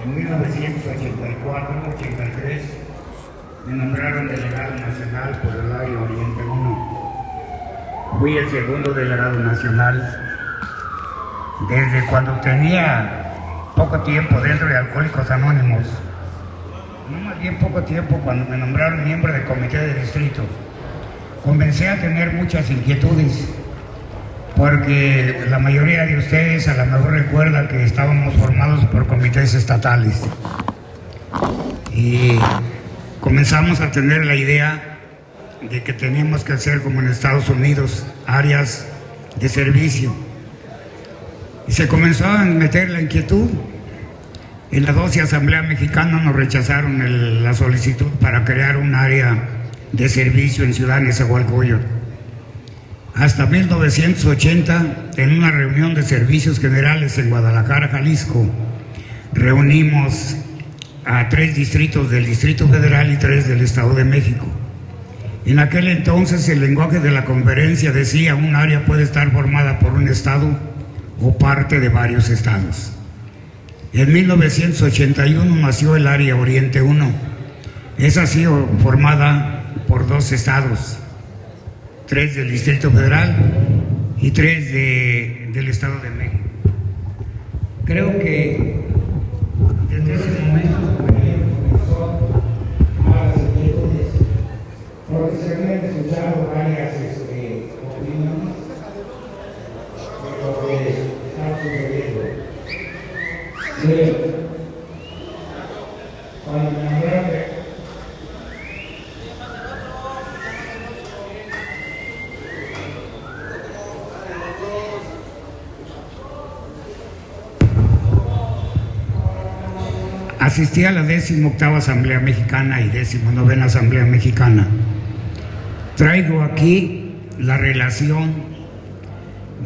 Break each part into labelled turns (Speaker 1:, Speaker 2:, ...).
Speaker 1: En 1984-83 me nombraron delegado nacional por el área Oriente 1. Fui el segundo delegado nacional desde cuando tenía poco tiempo dentro de Alcohólicos Anónimos. No, más bien poco tiempo, cuando me nombraron miembro del comité de distrito. Comencé a tener muchas inquietudes, porque la mayoría de ustedes a lo mejor recuerdan que estábamos formados por comités estatales. Y comenzamos a tener la idea de que teníamos que hacer como en Estados Unidos, áreas de servicio. Y se comenzó a meter la inquietud. En la 12 Asamblea Mexicana nos rechazaron la solicitud para crear un área de servicio en Ciudad Nezahualcóyotl. Hasta 1980, en una reunión de servicios generales en Guadalajara, Jalisco, reunimos a 3 distritos del Distrito Federal y 3 del Estado de México. En aquel entonces el lenguaje de la conferencia decía: un área puede estar formada por un estado o parte de varios estados. En 1981 nació el área Oriente 1. Esa ha sido formada por 2 estados, 3 del Distrito Federal y 3 del Estado de México. Creo que desde ese momento comenzó a las inquietudes, porque se habían escuchado varias opiniones de lo que estaba sucediendo. Cuando me nombraron asistí a la 18ª Asamblea Mexicana y 19ª Asamblea Mexicana. Traigo aquí la relación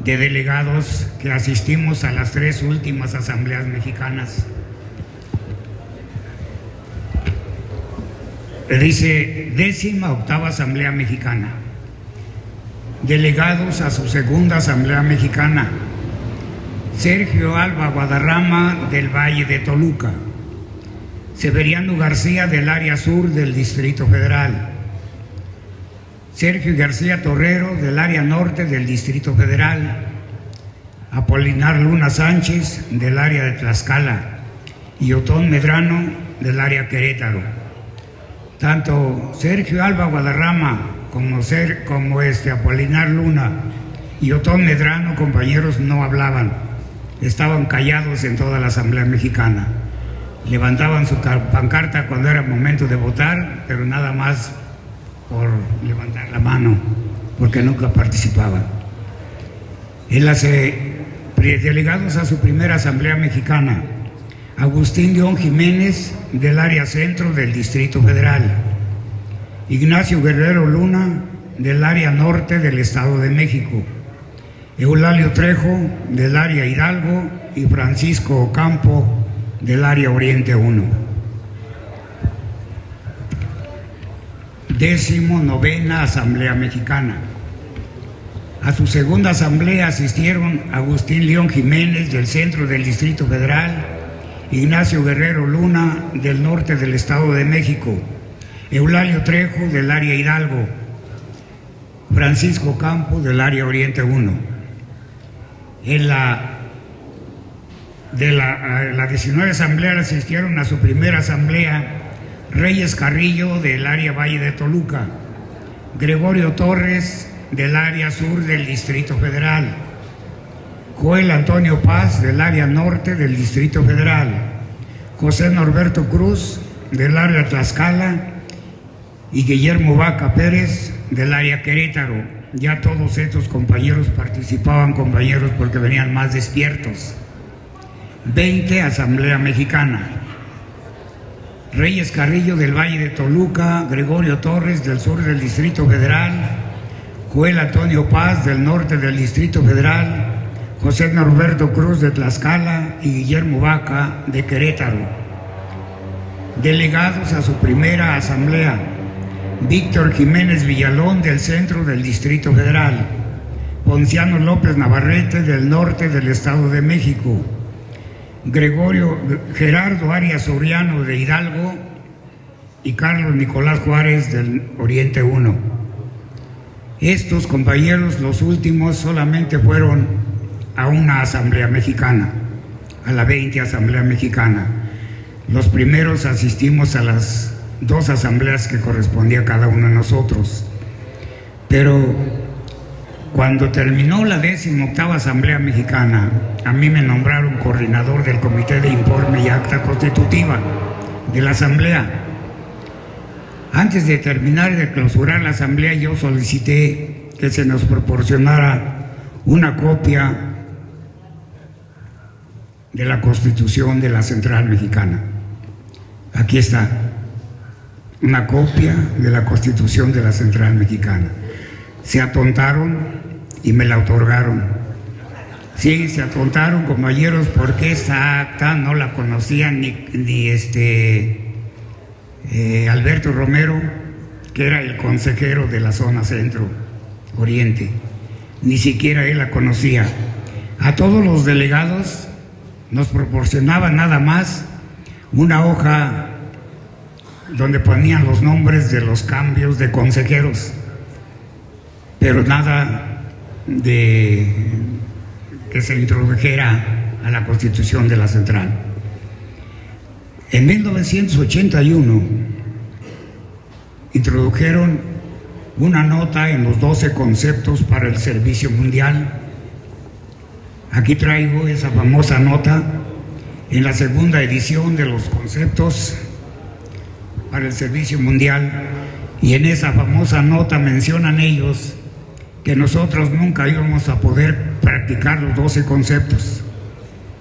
Speaker 1: de delegados que asistimos a las 3 últimas asambleas mexicanas. Dice 18ª Asamblea Mexicana. Delegados a su 2ª Asamblea Mexicana: Sergio Alba Guadarrama, del Valle de Toluca; Severiano García, del área sur del Distrito Federal; Sergio García Torrero, del área norte del Distrito Federal; Apolinar Luna Sánchez, del área de Tlaxcala; y Otón Medrano, del área Querétaro. Tanto Sergio Alba Guadarrama como Apolinar Luna y Otón Medrano, compañeros, no hablaban, estaban callados en toda la Asamblea Mexicana. Levantaban su pancarta cuando era momento de votar, pero nada más por levantar la mano, porque nunca participaban. Delegados a su primera Asamblea Mexicana: Agustín León Jiménez, del área centro del Distrito Federal; Ignacio Guerrero Luna, del área norte del Estado de México; Eulalio Trejo, del área Hidalgo; y Francisco Ocampo, del área Oriente 1. 19ª Asamblea Mexicana. A su 2ª asamblea asistieron Agustín León Jiménez, del centro del Distrito Federal; Ignacio Guerrero Luna, del norte del Estado de México; Eulalio Trejo, del área Hidalgo; Francisco Ocampo, del área Oriente 1. En la 19 asamblea asistieron a su primera asamblea Reyes Carrillo, del área Valle de Toluca; Gregorio Torres, del área sur del Distrito Federal; Joel Antonio Paz, del área norte del Distrito Federal; José Norberto Cruz, del área Tlaxcala; y Guillermo Vaca Pérez, del área Querétaro. Ya todos estos compañeros participaban, compañeros, porque venían más despiertos. 20 Asamblea Mexicana. Reyes Carrillo, del Valle de Toluca; Gregorio Torres, del sur del Distrito Federal; Joel Antonio Paz, del norte del Distrito Federal; José Norberto Cruz, de Tlaxcala; y Guillermo Vaca, de Querétaro. Delegados a su primera asamblea: Víctor Jiménez Villalón, del centro del Distrito Federal; Ponciano López Navarrete, del norte del Estado de México; Gerardo Arias Soriano de Hidalgo y Carlos Nicolás Juárez del Oriente 1. Estos compañeros, los últimos, solamente fueron a una asamblea mexicana, a la 20 Asamblea Mexicana. Los primeros asistimos a las 2 asambleas que correspondía a cada uno de nosotros. Pero cuando terminó la 18ª Asamblea Mexicana, a mí me nombraron coordinador del Comité de Informe y Acta Constitutiva de la Asamblea. Antes de terminar de clausurar la Asamblea, yo solicité que se nos proporcionara una copia de la Constitución de la Central Mexicana. Aquí está, una copia de la Constitución de la Central Mexicana. Se atontaron y me la otorgaron. Sí, se atontaron, compañeros, porque esta acta no la conocían ni Alberto Romero, que era el consejero de la zona Centro Oriente. Ni siquiera él la conocía. A todos los delegados nos proporcionaba nada más una hoja donde ponían los nombres de los cambios de consejeros, pero nada de que se introdujera a la Constitución de la Central. En 1981 introdujeron una nota en los 12 conceptos para el servicio mundial. Aquí traigo esa famosa nota en la segunda edición de los conceptos para el servicio mundial, y en esa famosa nota mencionan ellos que nosotros nunca íbamos a poder practicar los 12 conceptos,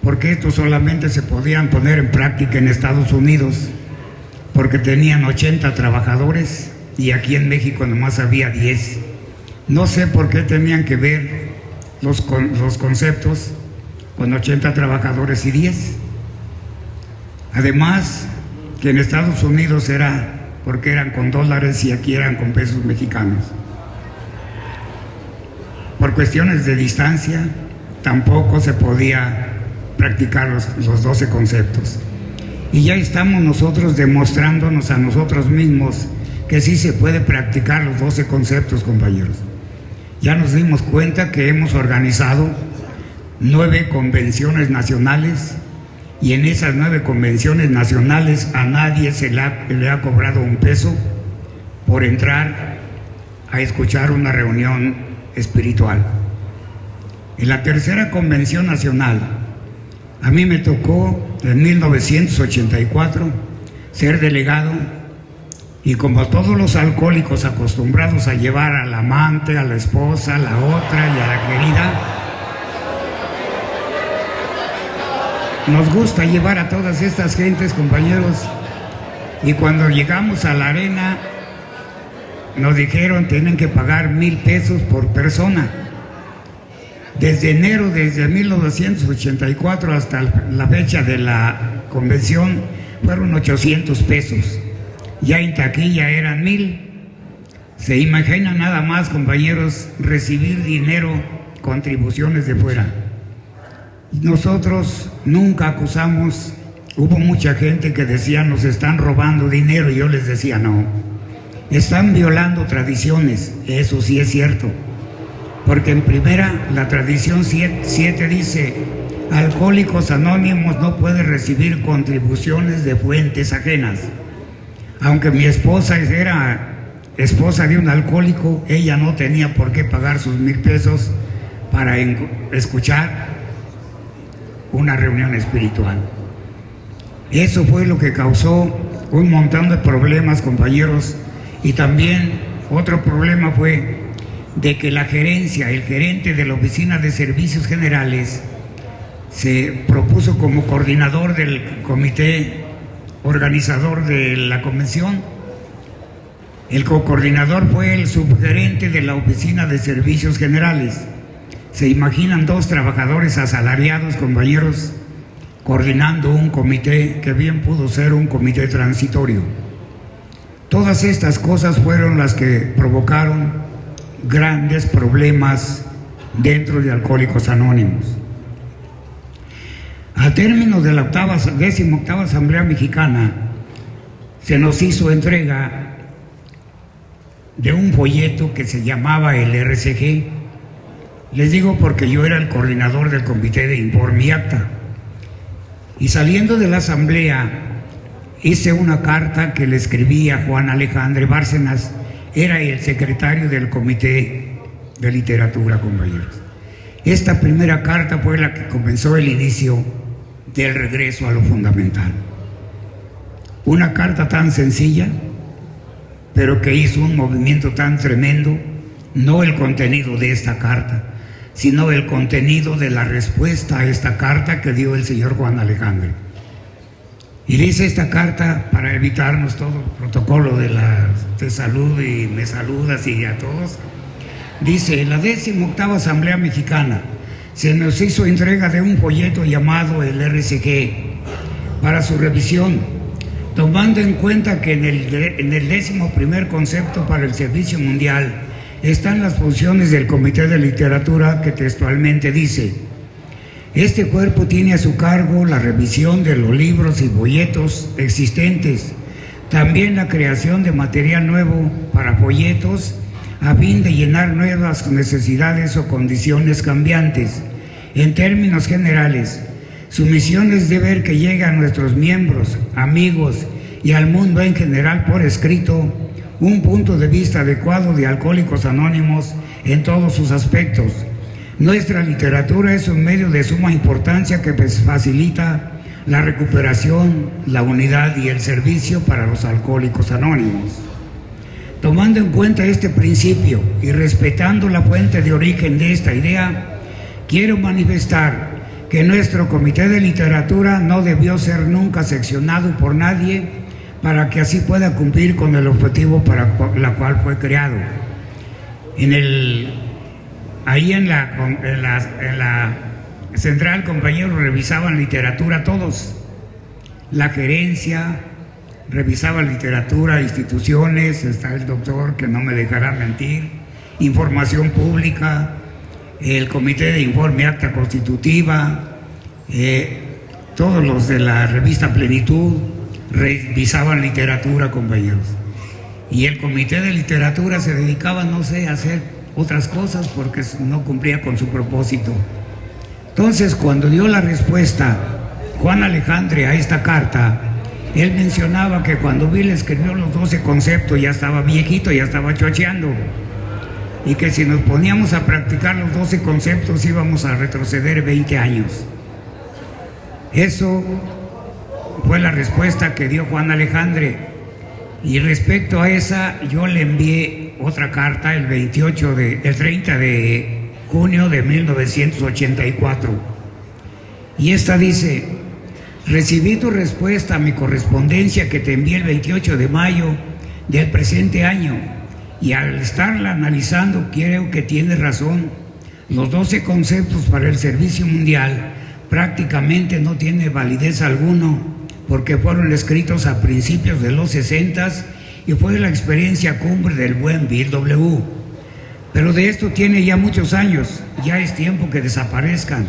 Speaker 1: porque estos solamente se podían poner en práctica en Estados Unidos, porque tenían 80 trabajadores y aquí en México nomás había 10. No sé por qué tenían que ver los conceptos con 80 trabajadores y 10. Además, que en Estados Unidos era porque eran con dólares y aquí eran con pesos mexicanos. Por cuestiones de distancia, tampoco se podía practicar los 12 conceptos. Y ya estamos nosotros demostrándonos a nosotros mismos que sí se puede practicar los 12 conceptos, compañeros. Ya nos dimos cuenta que hemos organizado 9 convenciones nacionales, y en esas 9 convenciones nacionales a nadie le ha cobrado un peso por entrar a escuchar una reunión espiritual. En la tercera convención nacional, a mí me tocó en 1984 ser delegado, y como todos los alcohólicos acostumbrados a llevar al amante, a la esposa, a la otra y a la querida, nos gusta llevar a todas estas gentes, compañeros, y cuando llegamos a la arena nos dijeron tienen que pagar 1,000 pesos por persona. Desde 1984 hasta la fecha de la convención fueron 800 pesos. Ya en taquilla eran 1,000. Se imaginan nada más, compañeros, recibir dinero, contribuciones de fuera. Nosotros nunca acusamos. Hubo mucha gente que decía nos están robando dinero, y yo les decía no, están violando tradiciones. Eso sí es cierto, porque en primera la tradición 7 dice Alcohólicos Anónimos no puede recibir contribuciones de fuentes ajenas. Aunque mi esposa era esposa de un alcohólico, ella no tenía por qué pagar sus 1,000 pesos para escuchar una reunión espiritual. Eso fue lo que causó un montón de problemas, compañeros. Y también otro problema fue de que la gerencia, el gerente de la Oficina de Servicios Generales, se propuso como coordinador del comité organizador de la convención. El coordinador fue el subgerente de la Oficina de Servicios Generales. ¿Se imaginan 2 trabajadores asalariados, compañeros, coordinando un comité que bien pudo ser un comité transitorio? Todas estas cosas fueron las que provocaron grandes problemas dentro de Alcohólicos Anónimos. A término de la 18ª Asamblea Mexicana, se nos hizo entrega de un folleto que se llamaba el RCG. Les digo porque yo era el coordinador del Comité de Informe y Acta. Y saliendo de la asamblea, hice una carta que le escribí a Juan Alejandre Bárcenas, era el secretario del Comité de Literatura, compañeros. Esta primera carta fue la que comenzó el inicio del regreso a lo fundamental. Una carta tan sencilla, pero que hizo un movimiento tan tremendo, no el contenido de esta carta, sino el contenido de la respuesta a esta carta que dio el señor Juan Alejandre. Y dice esta carta, para evitarnos todo el protocolo de salud y me saludas y a todos, dice: en la 18ª Asamblea Mexicana se nos hizo entrega de un folleto llamado el RCG para su revisión, tomando en cuenta que en el 11º concepto para el servicio mundial están las funciones del Comité de Literatura, que textualmente dice: este cuerpo tiene a su cargo la revisión de los libros y folletos existentes, también la creación de material nuevo para folletos a fin de llenar nuevas necesidades o condiciones cambiantes. En términos generales, su misión es de ver que llegue a nuestros miembros, amigos y al mundo en general por escrito un punto de vista adecuado de Alcohólicos Anónimos en todos sus aspectos. Nuestra literatura es un medio de suma importancia que facilita la recuperación, la unidad y el servicio para los Alcohólicos Anónimos. Tomando en cuenta este principio y respetando la fuente de origen de esta idea, quiero manifestar que nuestro Comité de Literatura no debió ser nunca seccionado por nadie para que así pueda cumplir con el objetivo para la cual fue creado. Ahí en la central, compañeros, revisaban literatura todos. La gerencia revisaba literatura, instituciones, está el doctor que no me dejará mentir, información pública, el Comité de Informe y Acta Constitutiva, todos los de la revista Plenitud revisaban literatura, compañeros. Y el Comité de Literatura se dedicaba, no sé, a hacer otras cosas porque no cumplía con su propósito. Entonces, cuando dio la respuesta Juan Alejandre a esta carta, él mencionaba que cuando Bill escribió los 12 conceptos ya estaba viejito, ya estaba chocheando, y que si nos poníamos a practicar los 12 conceptos íbamos a retroceder 20 años. Eso fue la respuesta que dio Juan Alejandre, y respecto a esa yo le envié otra carta el 30 de junio de 1984, y esta dice: recibí tu respuesta a mi correspondencia que te envié el 28 de mayo del presente año, y al estarla analizando creo que tienes razón. Los 12 conceptos para el servicio mundial prácticamente no tienen validez alguno porque fueron escritos a principios de los 60s y fue la experiencia cumbre del buen Bill W. Pero de esto tiene ya muchos años, ya es tiempo que desaparezcan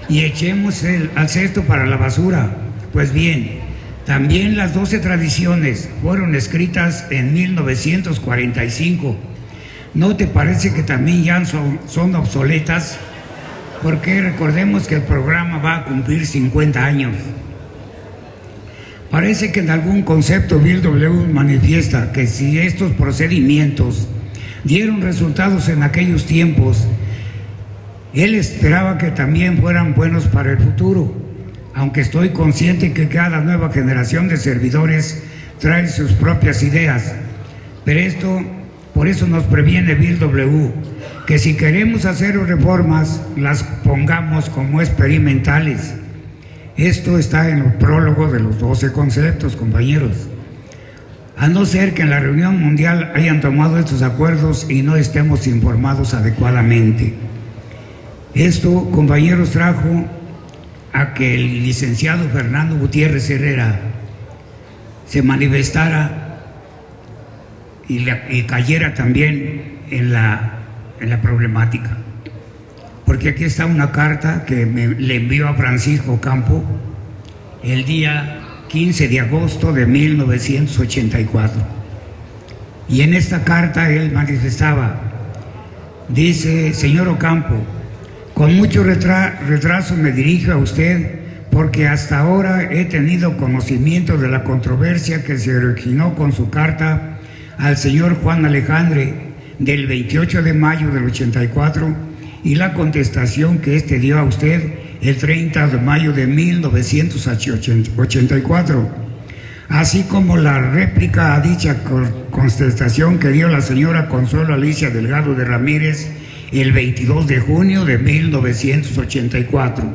Speaker 1: y echemos al cesto para la basura. Pues bien, también las 12 tradiciones fueron escritas en 1945. ¿No te parece que también ya son obsoletas? Porque recordemos que el programa va a cumplir 50 años. Parece que en algún concepto Bill W. manifiesta que si estos procedimientos dieron resultados en aquellos tiempos, él esperaba que también fueran buenos para el futuro, aunque estoy consciente que cada nueva generación de servidores trae sus propias ideas. Pero por eso nos previene Bill W., que si queremos hacer reformas, las pongamos como experimentales. Esto está en el prólogo de los 12 conceptos, compañeros. A no ser que en la reunión mundial hayan tomado estos acuerdos y no estemos informados adecuadamente. Esto, compañeros, trajo a que el licenciado Fernando Gutiérrez Herrera se manifestara y cayera también en la problemática. porque aquí está una carta que le envió a Francisco Campo el día 15 de agosto de 1984. Y en esta carta él manifestaba, dice: señor Ocampo, con mucho retraso me dirijo a usted porque hasta ahora he tenido conocimiento de la controversia que se originó con su carta al señor Juan Alejandre del 28 de mayo del 84 y la contestación que éste dio a usted el 30 de mayo de 1984, así como la réplica a dicha contestación que dio la señora Consuelo Alicia Delgado de Ramírez el 22 de junio de 1984.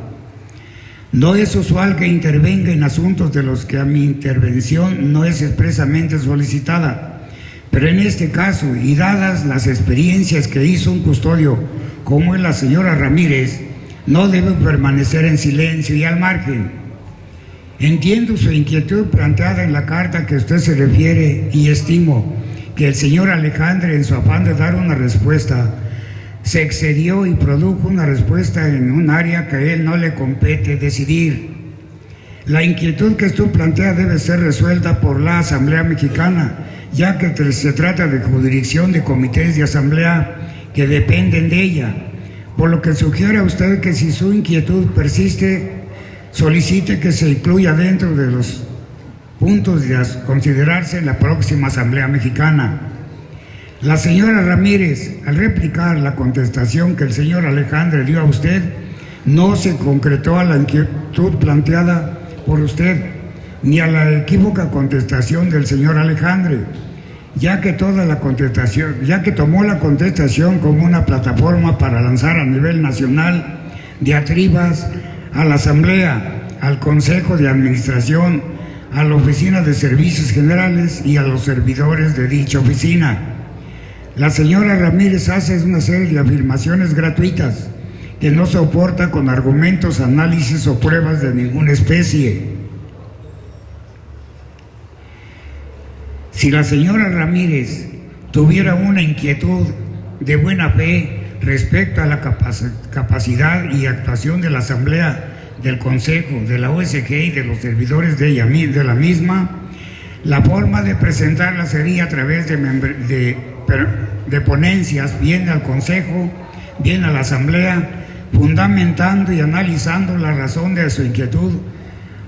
Speaker 1: No es usual que intervenga en asuntos de los que a mi intervención no es expresamente solicitada, pero en este caso, y dadas las experiencias que hizo un custodio como es la señora Ramírez, no debe permanecer en silencio y al margen. Entiendo su inquietud planteada en la carta que usted se refiere y estimo que el señor Alejandre, en su afán de dar una respuesta, se excedió y produjo una respuesta en un área que a él no le compete decidir. La inquietud que usted plantea debe ser resuelta por la Asamblea Mexicana, ya que se trata de jurisdicción de comités de asamblea que dependen de ella, por lo que sugiere a usted que si su inquietud persiste, solicite que se incluya dentro de los puntos de considerarse en la próxima Asamblea Mexicana. La señora Ramírez, al replicar la contestación que el señor Alejandre dio a usted, no se concretó a la inquietud planteada por usted, ni a la equívoca contestación del señor Alejandre, ya que tomó la contestación como una plataforma para lanzar a nivel nacional diatribas a la Asamblea, al Consejo de Administración, a la Oficina de Servicios Generales y a los servidores de dicha oficina. La señora Ramírez hace una serie de afirmaciones gratuitas que no soporta con argumentos, análisis o pruebas de ninguna especie. Si la señora Ramírez tuviera una inquietud de buena fe respecto a la capacidad y actuación de la Asamblea, del Consejo, de la OSG y de los servidores de la misma, la forma de presentarla sería a través de ponencias, bien al Consejo, bien a la Asamblea, fundamentando y analizando la razón de su inquietud,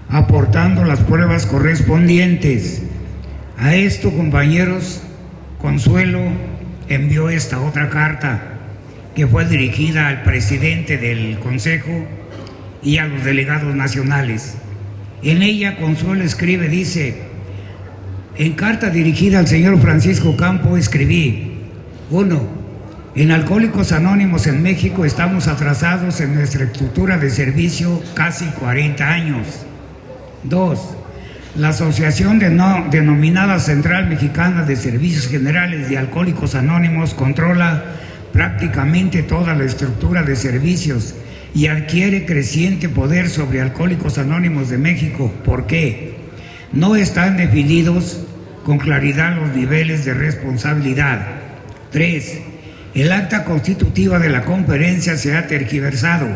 Speaker 1: aportando las pruebas correspondientes. A esto, compañeros, Consuelo envió esta otra carta que fue dirigida al presidente del Consejo y a los delegados nacionales. En ella Consuelo escribe, dice: en carta dirigida al señor Francisco Campo escribí: 1. En Alcohólicos Anónimos en México estamos atrasados en nuestra estructura de servicio casi 40 años. 2. La asociación denominada Central Mexicana de Servicios Generales de Alcohólicos Anónimos controla prácticamente toda la estructura de servicios y adquiere creciente poder sobre Alcohólicos Anónimos de México. ¿Por qué? No están definidos con claridad los niveles de responsabilidad. 3. El acta constitutiva de la conferencia se ha tergiversado.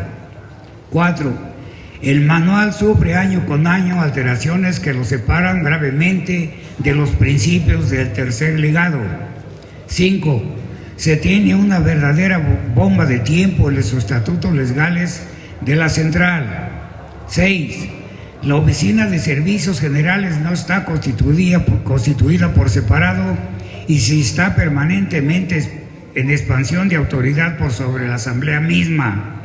Speaker 1: 4. El manual sufre año con año alteraciones que lo separan gravemente de los principios del tercer legado. 5. Se tiene una verdadera bomba de tiempo en los estatutos legales de la central. 6. La Oficina de Servicios Generales no está constituida por separado y se está permanentemente en expansión de autoridad por sobre la Asamblea misma.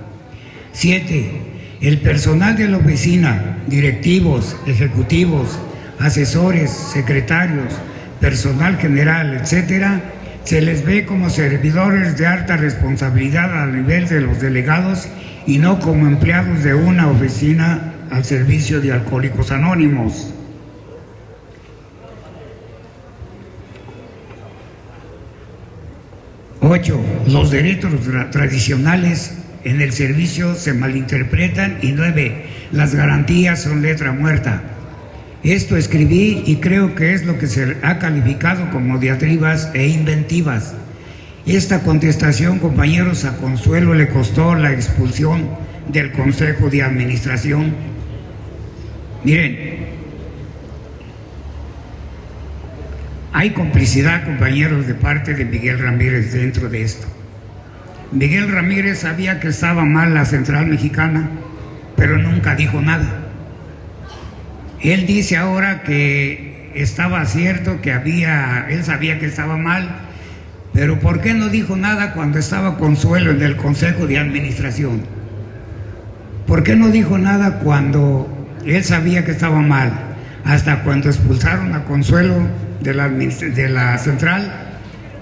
Speaker 1: 7. El personal de la oficina, directivos, ejecutivos, asesores, secretarios, personal general, etcétera, se les ve como servidores de alta responsabilidad a nivel de los delegados y no como empleados de una oficina al servicio de Alcohólicos Anónimos. 8. Los derechos tradicionales en el servicio se malinterpretan. Y 9. Las garantías son letra muerta. Esto escribí y creo que es lo que se ha calificado como diatribas e inventivas. Esta contestación, compañeros, a Consuelo le costó la expulsión del Consejo de Administración. Miren, hay complicidad, compañeros, de parte de Miguel Ramírez dentro de esto. Miguel Ramírez sabía que estaba mal la Central Mexicana, pero nunca dijo nada. Él dice ahora que estaba cierto, que él sabía que estaba mal, pero ¿por qué no dijo nada cuando estaba Consuelo en el Consejo de Administración? ¿Por qué no dijo nada cuando él sabía que estaba mal? Hasta cuando expulsaron a Consuelo de la Central,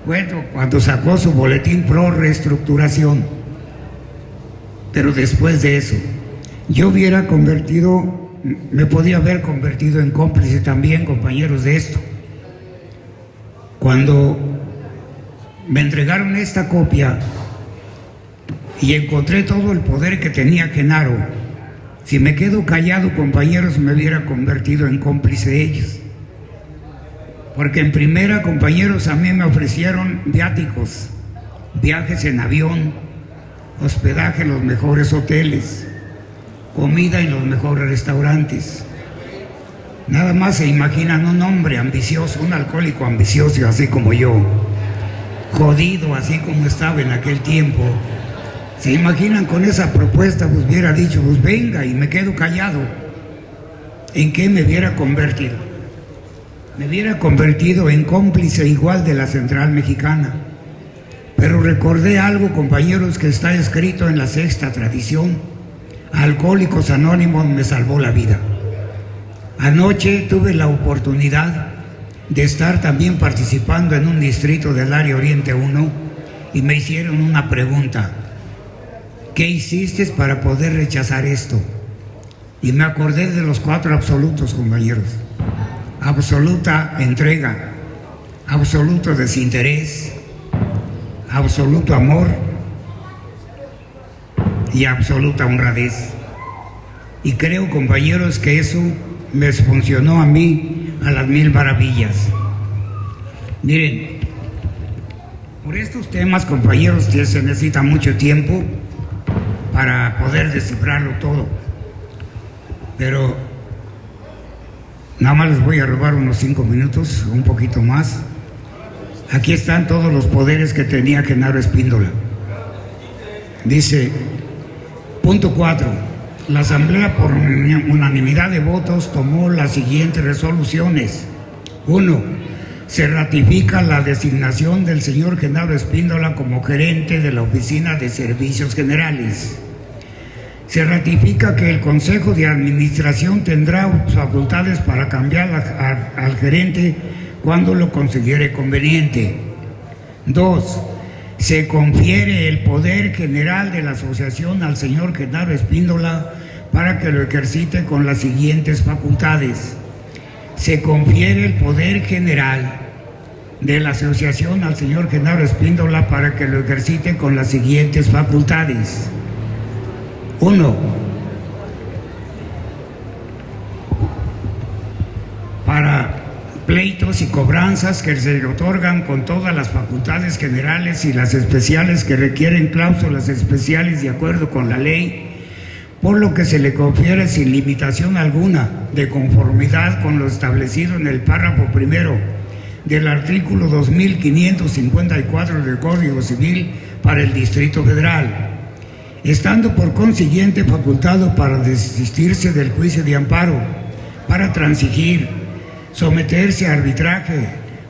Speaker 1: bueno, cuando sacó su boletín pro reestructuración. Pero después de eso, yo me podía haber convertido en cómplice también, compañeros, de esto. Cuando me entregaron esta copia y encontré todo el poder que tenía Genaro, si me quedo callado, compañeros, me hubiera convertido en cómplice de ellos. Porque en primera, compañeros, a mí me ofrecieron viáticos, viajes en avión, hospedaje en los mejores hoteles, comida en los mejores restaurantes. Nada más se imaginan un hombre ambicioso, un alcohólico ambicioso, así como yo, jodido, así como estaba en aquel tiempo. ¿Se imaginan con esa propuesta? Pues hubiera dicho, pues venga, y me quedo callado. ¿En qué me hubiera convertido? Me hubiera convertido en cómplice igual de la Central Mexicana. Pero recordé algo, compañeros, que está escrito en la sexta tradición. Alcohólicos Anónimos me salvó la vida. Anoche tuve la oportunidad de estar también participando en un distrito del área Oriente 1 y me hicieron una pregunta: ¿qué hiciste para poder rechazar esto? Y me acordé de los 4 absolutos, compañeros: absoluta entrega, absoluto desinterés, absoluto amor y absoluta honradez. Y creo, compañeros, que eso me funcionó a mí a las 1000 maravillas. Miren, por estos temas, compañeros, que se necesita mucho tiempo para poder descifrarlo todo, pero nada más les voy a robar unos 5 minutos, un poquito más. Aquí están todos los poderes que tenía Genaro Espíndola. Dice, punto 4. La Asamblea, por unanimidad de votos, tomó las siguientes resoluciones. 1. Se ratifica la designación del señor Genaro Espíndola como gerente de la Oficina de Servicios Generales. Se ratifica que el Consejo de Administración tendrá facultades para cambiar al gerente cuando lo considere conveniente. 2. Se confiere el poder general de la asociación al señor Genaro Espíndola para que lo ejercite con las siguientes facultades. Se confiere el poder general de la asociación al señor Genaro Espíndola para que lo ejercite con las siguientes facultades. 1. Para pleitos y cobranzas que se le otorgan con todas las facultades generales y las especiales que requieren cláusulas especiales de acuerdo con la ley, por lo que se le confiere sin limitación alguna, de conformidad con lo establecido en el párrafo primero del artículo 2554 del Código Civil para el Distrito Federal, estando por consiguiente facultado para desistirse del juicio de amparo, para transigir, someterse a arbitraje,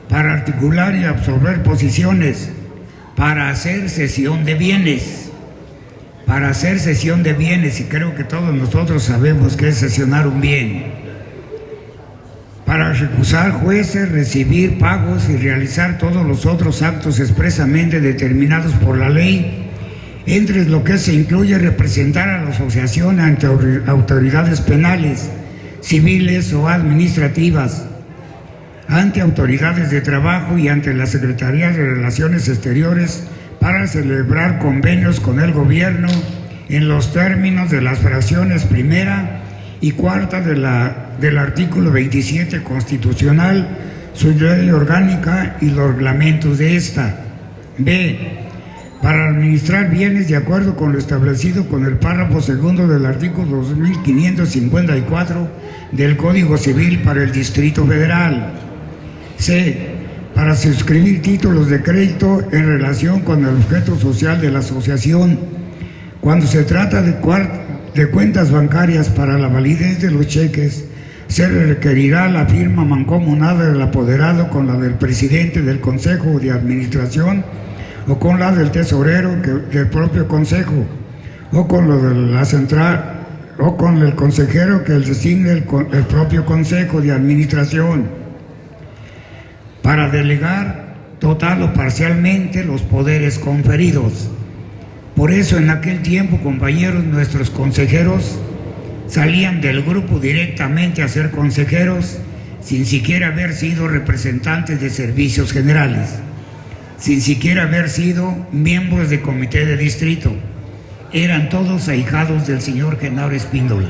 Speaker 1: para articular y absorber posiciones, para hacer cesión de bienes. Para hacer cesión de bienes, y creo que todos nosotros sabemos qué es cesionar un bien. Para recusar jueces, recibir pagos y realizar todos los otros actos expresamente determinados por la ley, entre lo que se incluye representar a la asociación ante autoridades penales, civiles o administrativas, ante autoridades de trabajo y ante la Secretaría de Relaciones Exteriores para celebrar convenios con el gobierno en los términos de las fracciones primera y cuarta del artículo 27 constitucional, su ley orgánica y los reglamentos de esta. B. Para administrar bienes de acuerdo con lo establecido con el párrafo segundo del artículo 2554 del Código Civil para el Distrito Federal. C. Para suscribir títulos de crédito en relación con el objeto social de la asociación. Cuando se trata de cuentas bancarias, para la validez de los cheques, se requerirá la firma mancomunada del apoderado con la del presidente del Consejo de Administración o con la del tesorero del propio Consejo o con lo de la central o con el consejero que designe el propio Consejo de Administración, para delegar total o parcialmente los poderes conferidos. Por eso en aquel tiempo, compañeros, nuestros consejeros salían del grupo directamente a ser consejeros sin siquiera haber sido representantes de servicios generales, sin siquiera haber sido miembros de comité de distrito. Eran todos ahijados del señor Genaro Espíndola,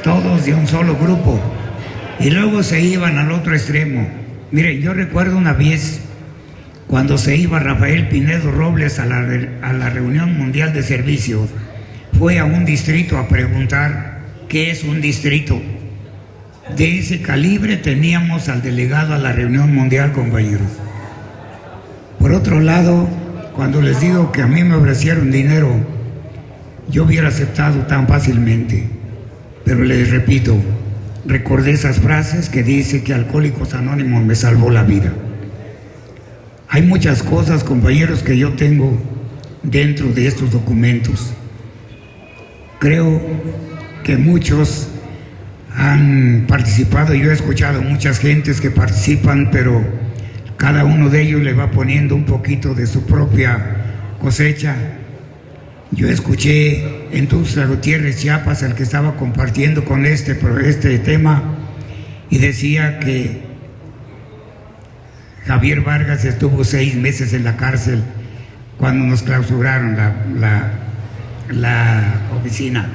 Speaker 1: todos de un solo grupo, y luego se iban al otro extremo. Miren, yo recuerdo una vez cuando se iba Rafael Pinedo Robles a la reunión mundial de servicios, fue a un distrito a preguntar qué es un distrito. De ese calibre teníamos al delegado a la reunión mundial, compañeros. Por otro lado, cuando les digo que a mí me ofrecieron dinero, yo hubiera aceptado tan fácilmente, pero les repito, recordé esas frases que dice que Alcohólicos Anónimos me salvó la vida. Hay muchas cosas, compañeros, que yo tengo dentro de estos documentos. Creo que muchos han participado, yo he escuchado muchas gentes que participan, pero cada uno de ellos le va poniendo un poquito de su propia cosecha. Yo escuché en Tuxtla Gutiérrez, Chiapas, el que estaba compartiendo con este tema, y decía que Javier Vargas estuvo 6 meses en la cárcel cuando nos clausuraron la oficina.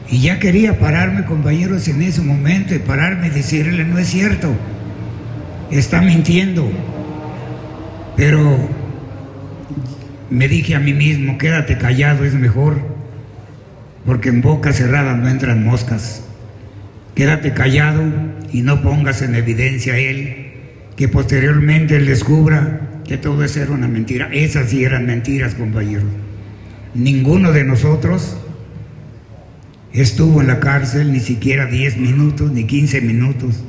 Speaker 1: Y ya quería pararme, compañeros, en ese momento, y pararme y decirle: no es cierto, está mintiendo. Pero me dije a mí mismo: quédate callado, es mejor, porque en boca cerrada no entran moscas. Quédate callado y no pongas en evidencia a él, que posteriormente él descubra que todo eso era una mentira. Esas sí eran mentiras, compañeros. Ninguno de nosotros estuvo en la cárcel ni siquiera 10 minutos ni 15 minutos,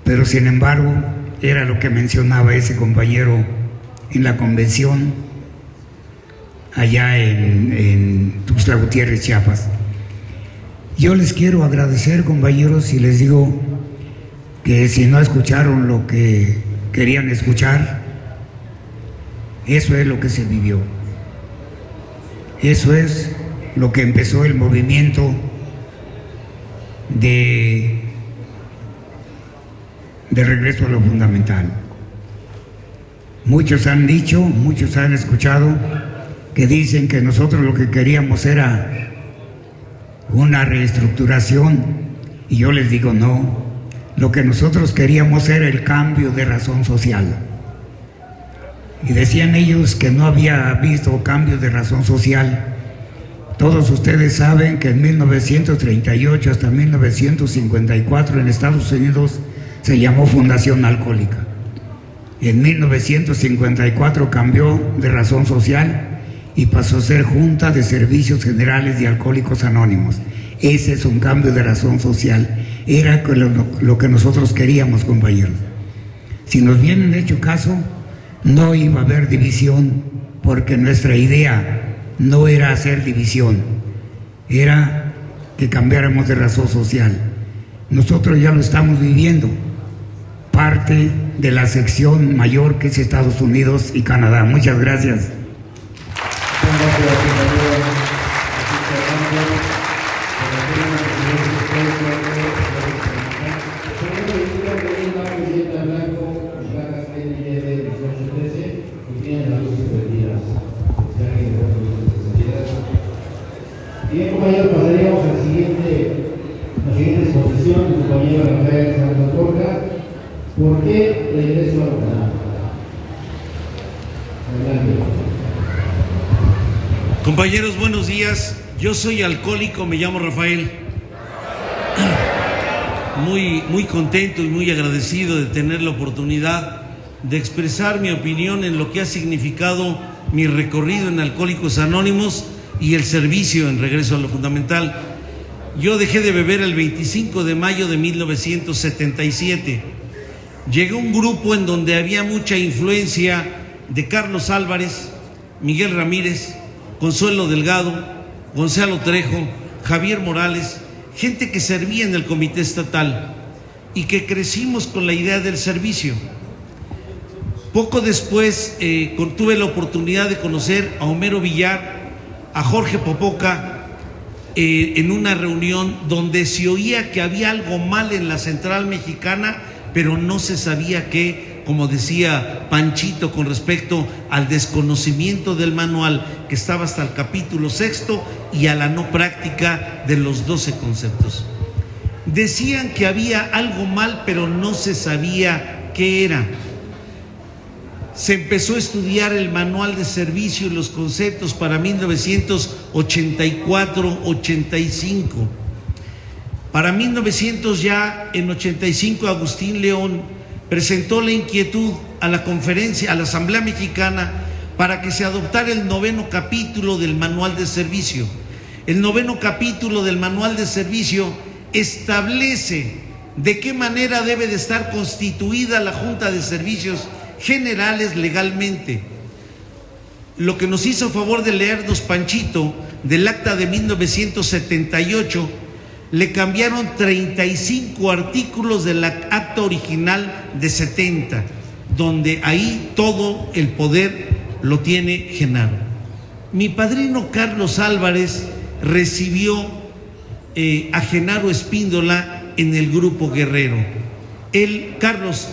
Speaker 1: pero sin embargo era lo que mencionaba ese compañero en la convención allá en Tuxtla Gutiérrez, Chiapas. Yo les quiero agradecer, compañeros, y les digo que si no escucharon lo que querían escuchar, eso es lo que se vivió. Eso es lo que empezó el movimiento de regreso a lo fundamental. Muchos han dicho, muchos han escuchado que dicen que nosotros lo que queríamos era una reestructuración, y yo les digo no. Lo que nosotros queríamos era el cambio de razón social. Y decían ellos que no había visto cambio de razón social. Todos ustedes saben que en 1938 hasta 1954 en Estados Unidos se llamó Fundación Alcohólica. En 1954 cambió de razón social y pasó a ser Junta de Servicios Generales de Alcohólicos Anónimos. Ese es un cambio de razón social. Era lo que nosotros queríamos, compañeros. Si nos vienen hecho caso, no iba a haber división, porque nuestra idea no era hacer división, era que cambiáramos de razón social. Nosotros ya lo estamos viviendo, parte de la sección mayor que es Estados Unidos y Canadá. Muchas gracias.
Speaker 2: Bien, compañeros, pasaríamos a la siguiente exposición del compañero Rafael Santos Borja ¿Por qué regreso a la UNAM? Adelante.
Speaker 3: Compañeros, buenos días. Yo soy alcohólico, me llamo Rafael. Muy contento y muy agradecido de tener la oportunidad de expresar mi opinión en lo que ha significado mi recorrido en Alcohólicos Anónimos y el servicio en Regreso a lo Fundamental. Yo dejé de beber el 25 de mayo de 1977. Llegó un grupo en donde había mucha influencia de Carlos Álvarez, Miguel Ramírez, Consuelo Delgado, Gonzalo Trejo, Javier Morales, gente que servía en el comité estatal y que crecimos con la idea del servicio. Poco después tuve la oportunidad de conocer a Homero Villar, a Jorge Popoca, en una reunión donde se oía que había algo mal en la Central Mexicana, pero no se sabía qué, como decía Panchito con respecto al desconocimiento del manual que estaba hasta el capítulo 6 y a la no práctica de los 12 conceptos. Decían que había algo mal, pero no se sabía qué era. Se empezó a estudiar el manual de servicio y los conceptos para 1984-85. Para 1985 Agustín León presentó la inquietud a la conferencia, a la Asamblea Mexicana, para que se adoptara el 9º capítulo del manual de servicio. El 9º capítulo del manual de servicio establece de qué manera debe de estar constituida la Junta de Servicios Generales legalmente. Lo que nos hizo favor de leernos Panchito del acta de 1978, le cambiaron 35 artículos del acta original de 70, donde ahí todo el poder lo tiene Genaro. Mi padrino Carlos Álvarez recibió a Genaro Espíndola en el Grupo Guerrero. Carlos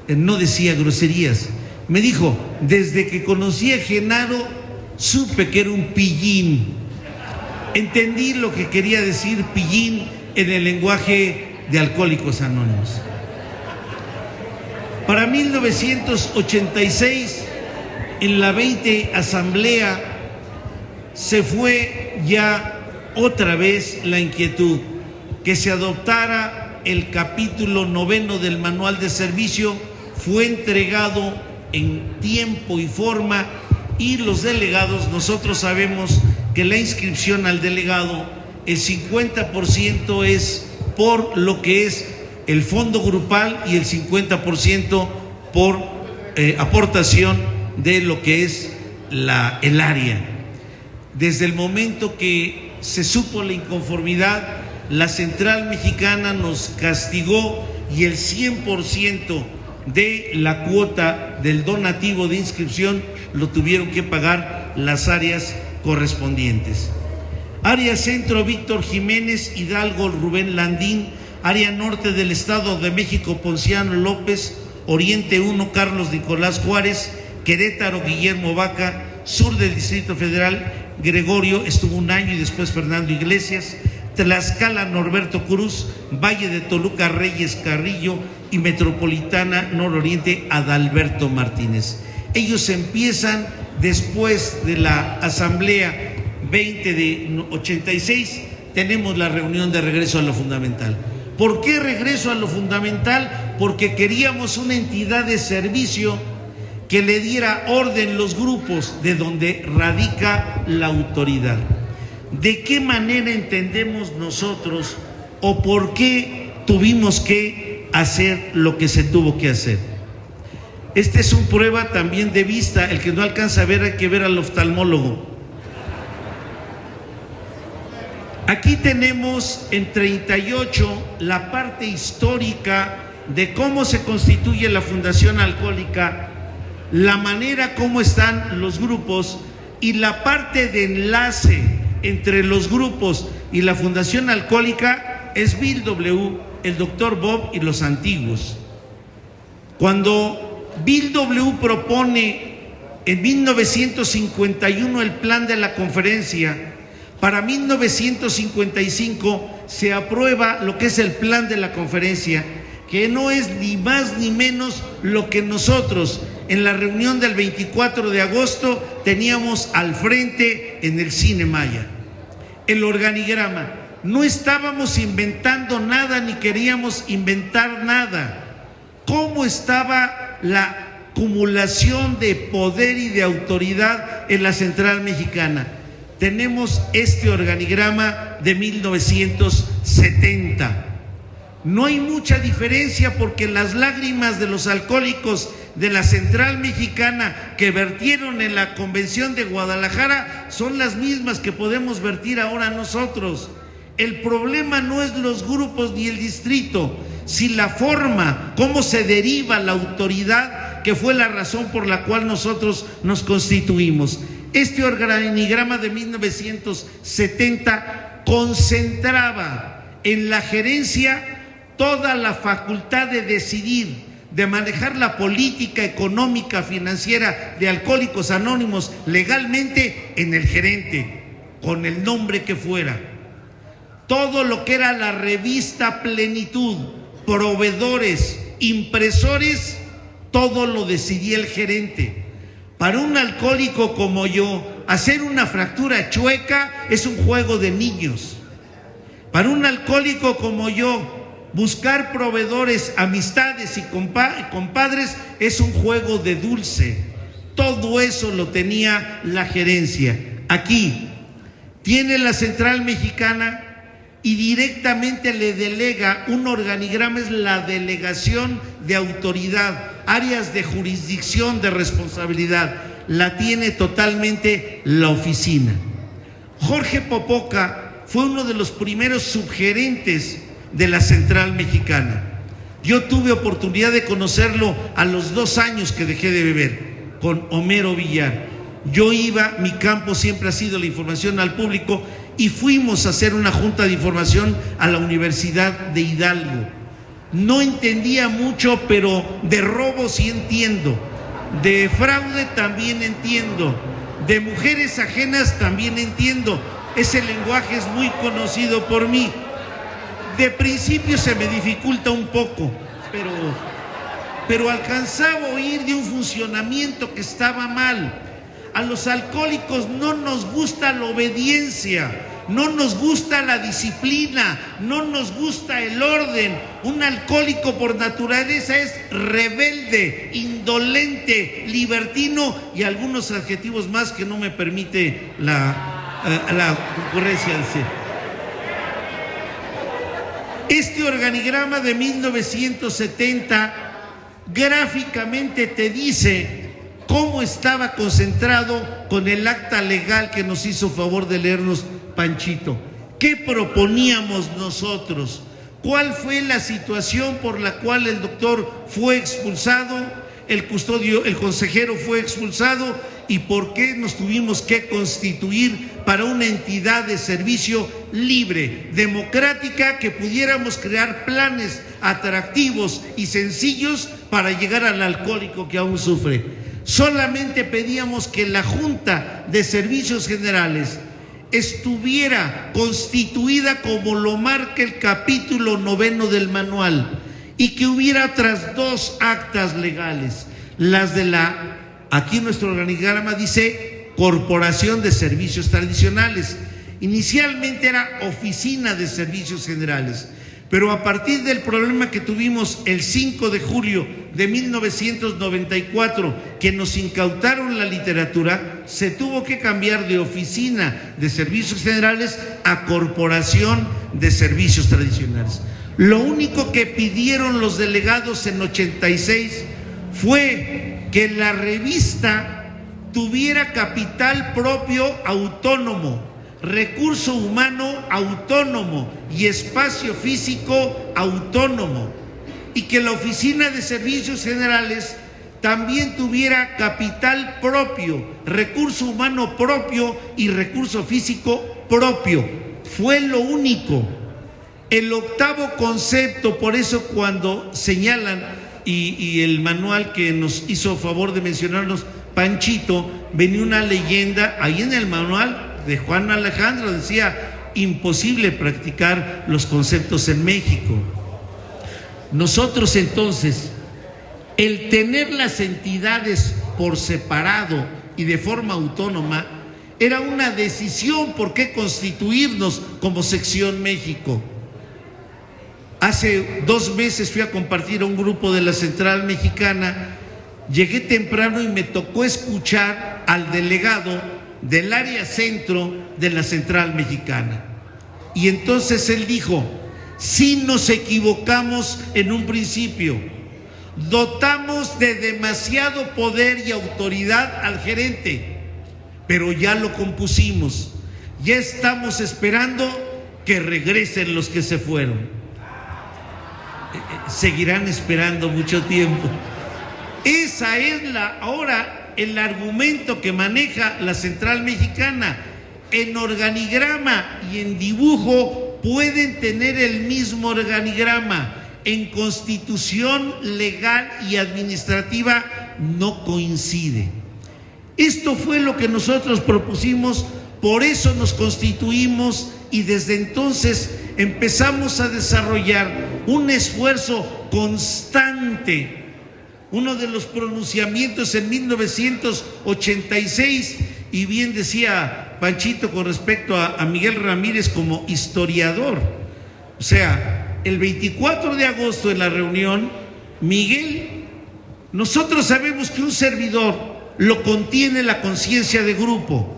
Speaker 3: no decía groserías. Me dijo, desde que conocí a Genaro, supe que era un pillín. Entendí lo que quería decir pillín en el lenguaje de Alcohólicos Anónimos. Para 1986, en la 20 Asamblea, se fue ya otra vez la inquietud que se adoptara el capítulo 9 del manual de servicio. Fue entregado en tiempo y forma, y los delegados, nosotros sabemos que la inscripción al delegado, el 50% es por lo que es el fondo grupal y el 50% por aportación de lo que es el área. Desde el momento que se supo la inconformidad, la Central Mexicana nos castigó y el 100% de la cuota del donativo de inscripción lo tuvieron que pagar las áreas correspondientes. Área Centro, Víctor Jiménez, Hidalgo, Rubén Landín. Área Norte del Estado de México, Ponciano López. Oriente 1, Carlos Nicolás Juárez. Querétaro, Guillermo Vaca. Sur del Distrito Federal, Gregorio, estuvo un año, y después Fernando Iglesias. Tlaxcala, Norberto Cruz. Valle de Toluca, Reyes Carrillo. Y Metropolitana Nororiente, Adalberto Martínez. Ellos empiezan después de la Asamblea 20 de 86, tenemos la reunión de Regreso a lo Fundamental. ¿Por qué Regreso a lo Fundamental? Porque queríamos una entidad de servicio que le diera orden los grupos de donde radica la autoridad. ¿De qué manera entendemos nosotros o por qué tuvimos que hacer lo que se tuvo que hacer? Este es un prueba también de vista. El que no alcanza a ver, hay que ver al oftalmólogo. Aquí tenemos en 38 la parte histórica de cómo se constituye la Fundación Alcohólica, la manera como están los grupos y la parte de enlace entre los grupos y la Fundación Alcohólica es Bill W., el Dr. Bob y los antiguos. Cuando Bill W. propone en 1951 el plan de la conferencia, para 1955 se aprueba lo que es el plan de la conferencia, que no es ni más ni menos lo que nosotros en la reunión del 24 de agosto teníamos al frente en el Cine Maya. El organigrama. No estábamos inventando nada ni queríamos inventar nada. ¿Cómo estaba la acumulación de poder y de autoridad en la Central Mexicana? Tenemos este organigrama de 1970. No hay mucha diferencia porque las lágrimas de los alcohólicos de la Central Mexicana que vertieron en la Convención de Guadalajara son las mismas que podemos vertir ahora nosotros. El problema no es los grupos ni el distrito, sino la forma, cómo se deriva la autoridad, que fue la razón por la cual nosotros nos constituimos. Este organigrama de 1970 concentraba en la gerencia toda la facultad de decidir, de manejar la política económica, financiera de Alcohólicos Anónimos legalmente en el gerente, con el nombre que fuera. Todo lo que era la revista Plenitud, proveedores, impresores, todo lo decidía el gerente. Para un alcohólico como yo, hacer una fractura chueca es un juego de niños. Para un alcohólico como yo, buscar proveedores, amistades y compadres es un juego de dulce. Todo eso lo tenía la gerencia. Aquí tiene la Central Mexicana y directamente le delega un organigrama, es la delegación de autoridad, áreas de jurisdicción, de responsabilidad, la tiene totalmente la oficina. Jorge Popoca fue uno de los primeros subgerentes de la Central Mexicana. Yo tuve oportunidad de conocerlo a los 2 años que dejé de beber, con Homero Villar. Yo iba, mi campo siempre ha sido la información al público, y fuimos a hacer una junta de información a la Universidad de Hidalgo. No entendía mucho, pero de robo sí entiendo, de fraude también entiendo, de mujeres ajenas también entiendo. Ese lenguaje es muy conocido por mí. De principio se me dificulta un poco, pero alcanzaba a oír de un funcionamiento que estaba mal. A los alcohólicos no nos gusta la obediencia, no nos gusta la disciplina, no nos gusta el orden. Un alcohólico por naturaleza es rebelde, indolente, libertino y algunos adjetivos más que no me permite la concurrencia del ser. Este organigrama de 1970 gráficamente te dice cómo estaba concentrado con el acta legal que nos hizo favor de leernos Panchito. ¿Qué proponíamos nosotros? ¿Cuál fue la situación por la cual el doctor fue expulsado, el consejero fue expulsado y por qué nos tuvimos que constituir para una entidad de servicio libre, democrática, que pudiéramos crear planes atractivos y sencillos para llegar al alcohólico que aún sufre? Solamente pedíamos que la Junta de Servicios Generales estuviera constituida como lo marca el capítulo 9 del manual y que hubiera otras 2 actas legales, las de aquí nuestro organigrama dice Corporación de Servicios Tradicionales. Inicialmente era Oficina de Servicios Generales, pero a partir del problema que tuvimos el 5 de julio de 1994, que nos incautaron la literatura, se tuvo que cambiar de Oficina de Servicios Generales a Corporación de Servicios Tradicionales. Lo único que pidieron los delegados en 86 fue que la revista tuviera capital propio autónomo, recurso humano autónomo y espacio físico autónomo, y que la Oficina de Servicios Generales también tuviera capital propio, recurso humano propio y recurso físico propio. Fue lo único. El 8º concepto, por eso cuando señalan y el manual que nos hizo favor de mencionarnos Panchito, venía una leyenda ahí en el manual de Juan Alejandro, decía: imposible practicar los conceptos en México. Nosotros entonces, el tener las entidades por separado y de forma autónoma, era una decisión por qué constituirnos como Sección México. Hace 2 meses fui a compartir a un grupo de la Central Mexicana, llegué temprano y me tocó escuchar al delegado del área centro de la Central Mexicana. Y entonces él dijo: sí nos equivocamos en un principio, dotamos de demasiado poder y autoridad al gerente, pero ya lo compusimos, ya estamos esperando que regresen los que se fueron. Seguirán esperando mucho tiempo. Esa es ahora el argumento que maneja la Central Mexicana. En organigrama y en dibujo pueden tener el mismo organigrama, en constitución legal y administrativa no coincide. Esto fue lo que nosotros propusimos, por eso nos constituimos y desde entonces empezamos a desarrollar un esfuerzo constante. Uno de los pronunciamientos en 1986, y bien decía Panchito con respecto a Miguel Ramírez como historiador, o sea, el 24 de agosto en la reunión, Miguel, nosotros sabemos que un servidor lo contiene la conciencia de grupo.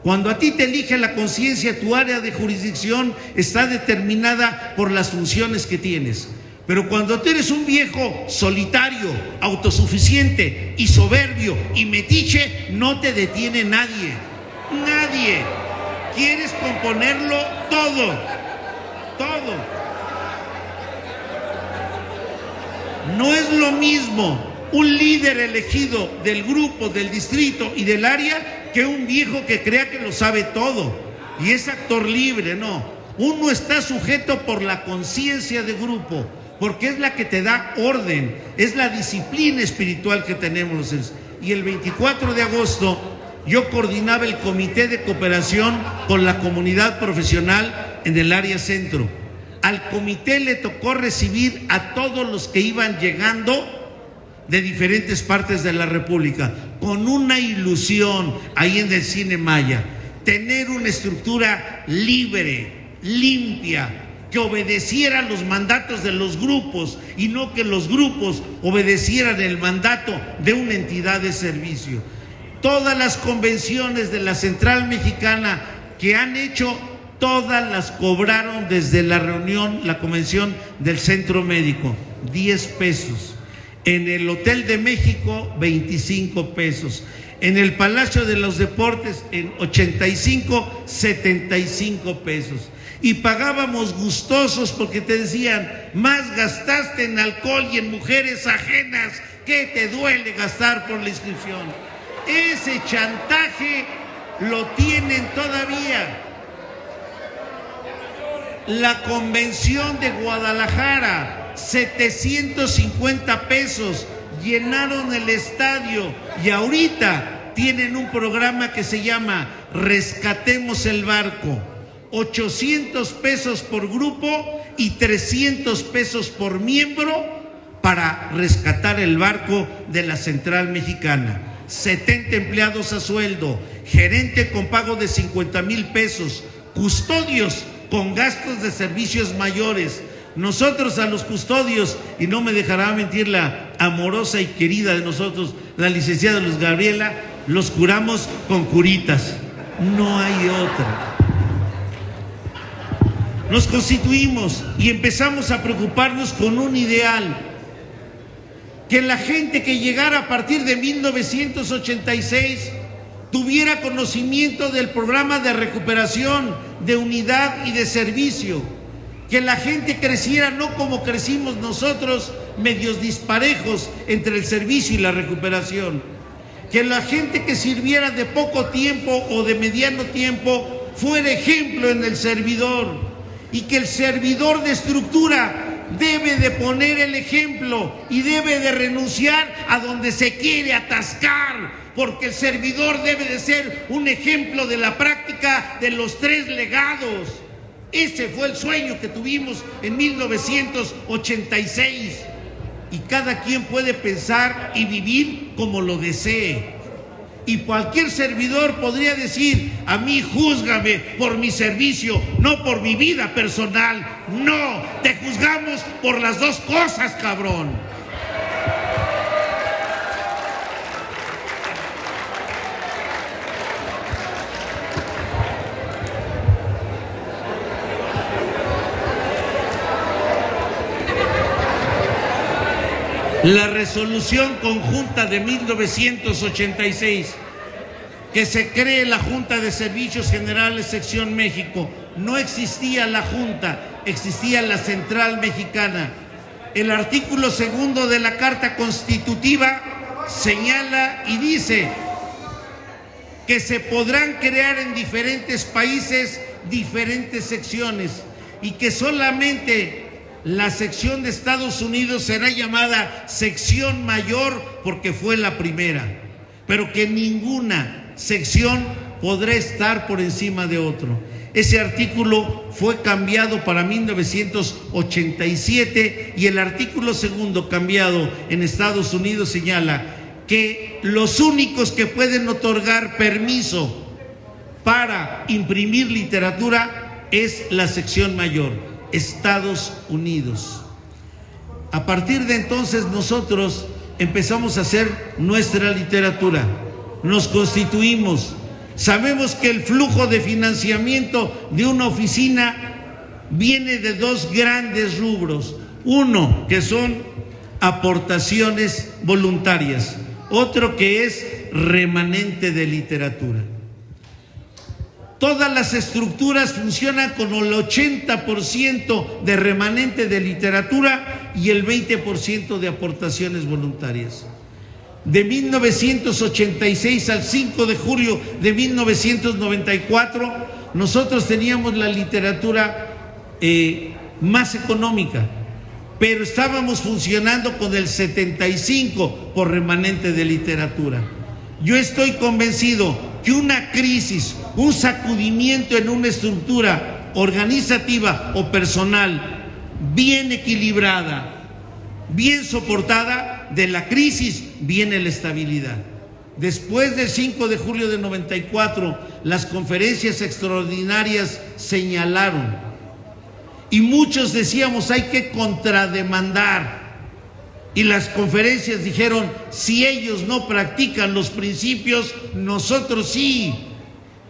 Speaker 3: Cuando a ti te elige la conciencia, tu área de jurisdicción está determinada por las funciones que tienes. Pero cuando tú eres un viejo solitario, autosuficiente y soberbio y metiche, no te detiene nadie. Nadie. Quieres componerlo todo. Todo. No es lo mismo un líder elegido del grupo, del distrito y del área que un viejo que crea que lo sabe todo y es actor libre. No, uno está sujeto por la conciencia de grupo, porque es la que te da orden, es la disciplina espiritual que tenemos. Y el 24 de agosto yo coordinaba el comité de cooperación con la comunidad profesional en el área centro. Al comité le tocó recibir a todos los que iban llegando de diferentes partes de la República, con una ilusión ahí en el Cine Maya: tener una estructura libre, limpia, que obedeciera los mandatos de los grupos y no que los grupos obedecieran el mandato de una entidad de servicio. Todas las convenciones de la Central Mexicana que han hecho, todas las cobraron desde la reunión, la convención del Centro Médico, 10 pesos. En el Hotel de México, 25 pesos. En el Palacio de los Deportes, en 85, 75 pesos. Y pagábamos gustosos porque te decían: más gastaste en alcohol y en mujeres ajenas, ¿qué te duele gastar por la inscripción? Ese chantaje lo tienen todavía. La Convención de Guadalajara, 750 pesos, llenaron el estadio, y ahorita tienen un programa que se llama Rescatemos el Barco, 800 pesos por grupo y 300 pesos por miembro para rescatar el barco de la Central Mexicana. 70 empleados a sueldo, gerente con pago de 50,000 pesos, custodios con gastos de servicios mayores. Nosotros a los custodios, y no me dejará mentir la amorosa y querida de nosotros, la licenciada Luz Gabriela, los curamos con curitas. No hay otra. Nos constituimos y empezamos a preocuparnos con un ideal: que la gente que llegara a partir de 1986 tuviera conocimiento del programa de recuperación, de unidad y de servicio. Que la gente creciera no como crecimos nosotros, medios disparejos entre el servicio y la recuperación. Que la gente que sirviera de poco tiempo o de mediano tiempo fuera ejemplo en el servidor. Y que el servidor de estructura debe de poner el ejemplo y debe de renunciar a donde se quiere atascar, porque el servidor debe de ser un ejemplo de la práctica de los 3 legados. Ese fue el sueño que tuvimos en 1986. Y cada quien puede pensar y vivir como lo desee. Y cualquier servidor podría decir: a mí júzgame por mi servicio, no por mi vida personal. No, te juzgamos por las dos cosas, cabrón. La resolución conjunta de 1986, que se cree la Junta de Servicios Generales Sección México, no existía la Junta, existía la Central Mexicana. El artículo 2 de la Carta Constitutiva señala y dice que se podrán crear en diferentes países diferentes secciones y que solamente la sección de Estados Unidos será llamada sección mayor porque fue la primera, pero que ninguna sección podrá estar por encima de otro. Ese artículo fue cambiado para 1987 y el artículo 2 cambiado en Estados Unidos señala que los únicos que pueden otorgar permiso para imprimir literatura es la sección mayor, Estados Unidos. A partir de entonces nosotros empezamos a hacer nuestra literatura, nos constituimos, sabemos que el flujo de financiamiento de una oficina viene de dos grandes rubros: uno que son aportaciones voluntarias, otro que es remanente de literatura. Todas las estructuras funcionan con el 80% de remanente de literatura y el 20% de aportaciones voluntarias. De 1986 al 5 de julio de 1994, nosotros teníamos la literatura más económica, pero estábamos funcionando con el 75% por remanente de literatura. Yo estoy convencido que una crisis, un sacudimiento en una estructura organizativa o personal bien equilibrada, bien soportada, de la crisis viene la estabilidad. Después del 5 de julio de 94, las conferencias extraordinarias señalaron, y muchos decíamos: hay que contrademandar. Y las conferencias dijeron: si ellos no practican los principios, nosotros sí.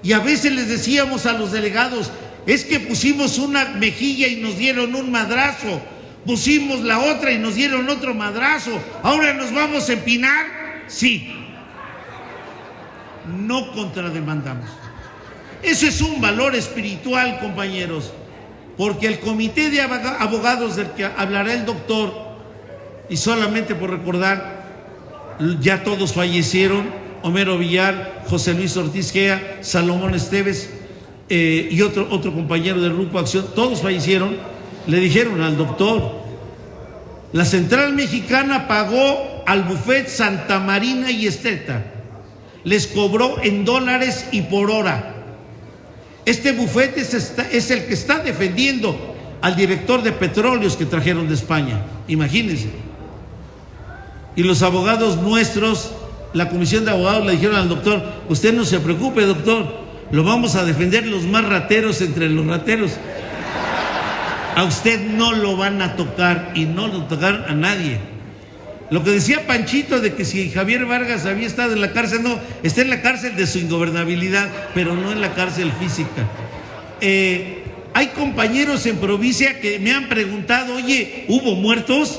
Speaker 3: Y a veces les decíamos a los delegados: es que pusimos una mejilla y nos dieron un madrazo, pusimos la otra y nos dieron otro madrazo, ¿ahora nos vamos a empinar? Sí. No contrademandamos. Eso es un valor espiritual, compañeros, porque el comité de abogados del que hablará el doctor, y solamente por recordar, ya todos fallecieron: Homero Villar, José Luis Ortiz Gea, Salomón Esteves y otro compañero del Grupo Acción, todos fallecieron. Le dijeron al doctor: la Central Mexicana pagó al bufet Santa Marina y Esteta, les cobró en dólares y por hora. Este bufete es el que está defendiendo al director de petróleos que trajeron de España, imagínense. Y los abogados nuestros, la comisión de abogados, le dijeron al doctor: usted no se preocupe, doctor, lo vamos a defender los más rateros entre los rateros. A usted no lo van a tocar, y no lo tocaron a nadie. Lo que decía Panchito de que si Javier Vargas había estado en la cárcel, no, está en la cárcel de su ingobernabilidad, pero no en la cárcel física. Hay compañeros en provincia que me han preguntado: oye, ¿hubo muertos?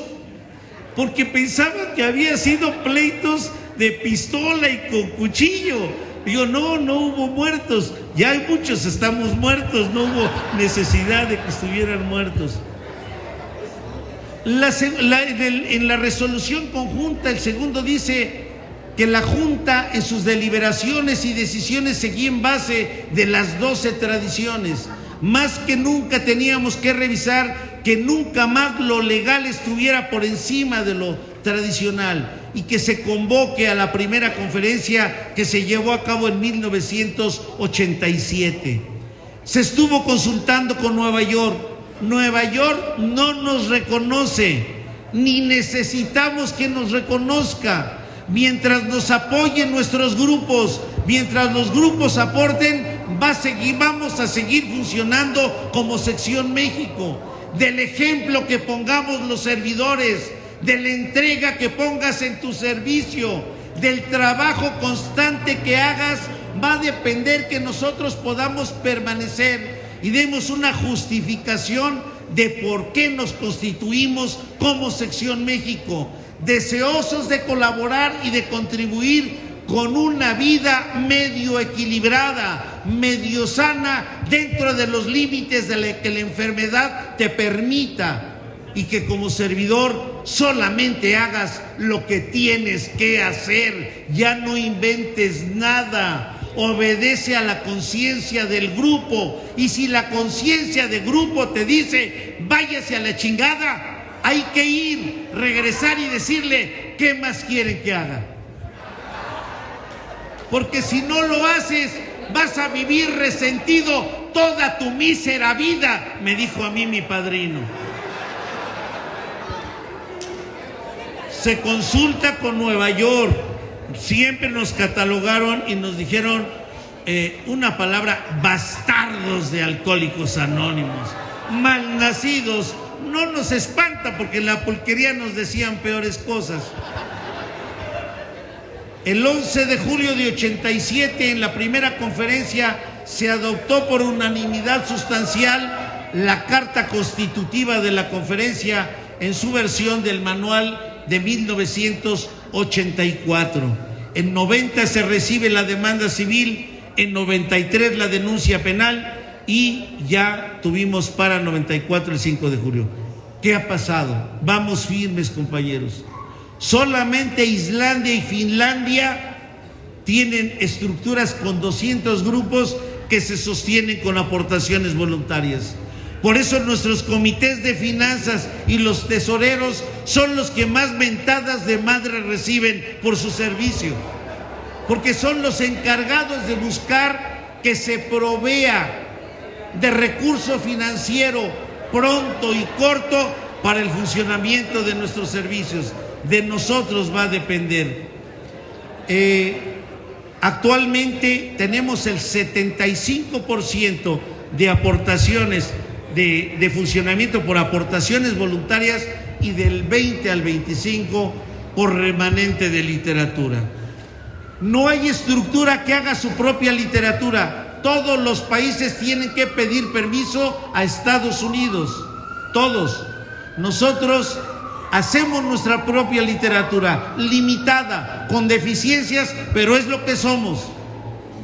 Speaker 3: Porque pensaban que había sido pleitos de pistola y con cuchillo. Digo: no hubo muertos, ya hay muchos, estamos muertos, no hubo necesidad de que estuvieran muertos. En la resolución conjunta, el segundo dice que la Junta en sus deliberaciones y decisiones seguía en base de las 12 tradiciones. Más que nunca teníamos que revisar que nunca más lo legal estuviera por encima de lo tradicional, y que se convoque a la primera conferencia que se llevó a cabo en 1987. Se estuvo consultando con Nueva York. Nueva York no nos reconoce, ni necesitamos que nos reconozca. Mientras nos apoyen nuestros grupos, mientras los grupos aporten, vamos a seguir funcionando como Sección México. Del ejemplo que pongamos los servidores, de la entrega que pongas en tu servicio, del trabajo constante que hagas, va a depender que nosotros podamos permanecer y demos una justificación de por qué nos constituimos como Sección México, deseosos de colaborar y de contribuir con una vida medio equilibrada, medio sana, dentro de los límites de la que la enfermedad te permita, y que como servidor solamente hagas lo que tienes que hacer, ya no inventes nada, obedece a la conciencia del grupo, y si la conciencia del grupo te dice váyase a la chingada, hay que ir, regresar y decirle ¿qué más quieren que haga? Porque si no lo haces, vas a vivir resentido toda tu mísera vida, me dijo a mí mi padrino. Se consulta con Nueva York, siempre nos catalogaron y nos dijeron una palabra: bastardos de Alcohólicos Anónimos, malnacidos. No nos espanta porque en la pulquería nos decían peores cosas. El 11 de julio de 87, en la primera conferencia, se adoptó por unanimidad sustancial la Carta Constitutiva de la Conferencia en su versión del manual de 1984. En 90 se recibe la demanda civil, en 93 la denuncia penal y ya tuvimos para 94 el 5 de julio. ¿Qué ha pasado? Vamos firmes, compañeros. Solamente Islandia y Finlandia tienen estructuras con 200 grupos que se sostienen con aportaciones voluntarias. Por eso nuestros comités de finanzas y los tesoreros son los que más mentadas de madre reciben por su servicio, porque son los encargados de buscar que se provea de recurso financiero pronto y corto para el funcionamiento de nuestros servicios. De nosotros va a depender. Actualmente tenemos el 75% de aportaciones de funcionamiento por aportaciones voluntarias y del 20 al 25 por remanente de literatura. No hay estructura que haga su propia literatura. Todos los países tienen que pedir permiso a Estados Unidos. Todos. Nosotros hacemos nuestra propia literatura, limitada, con deficiencias, pero es lo que somos.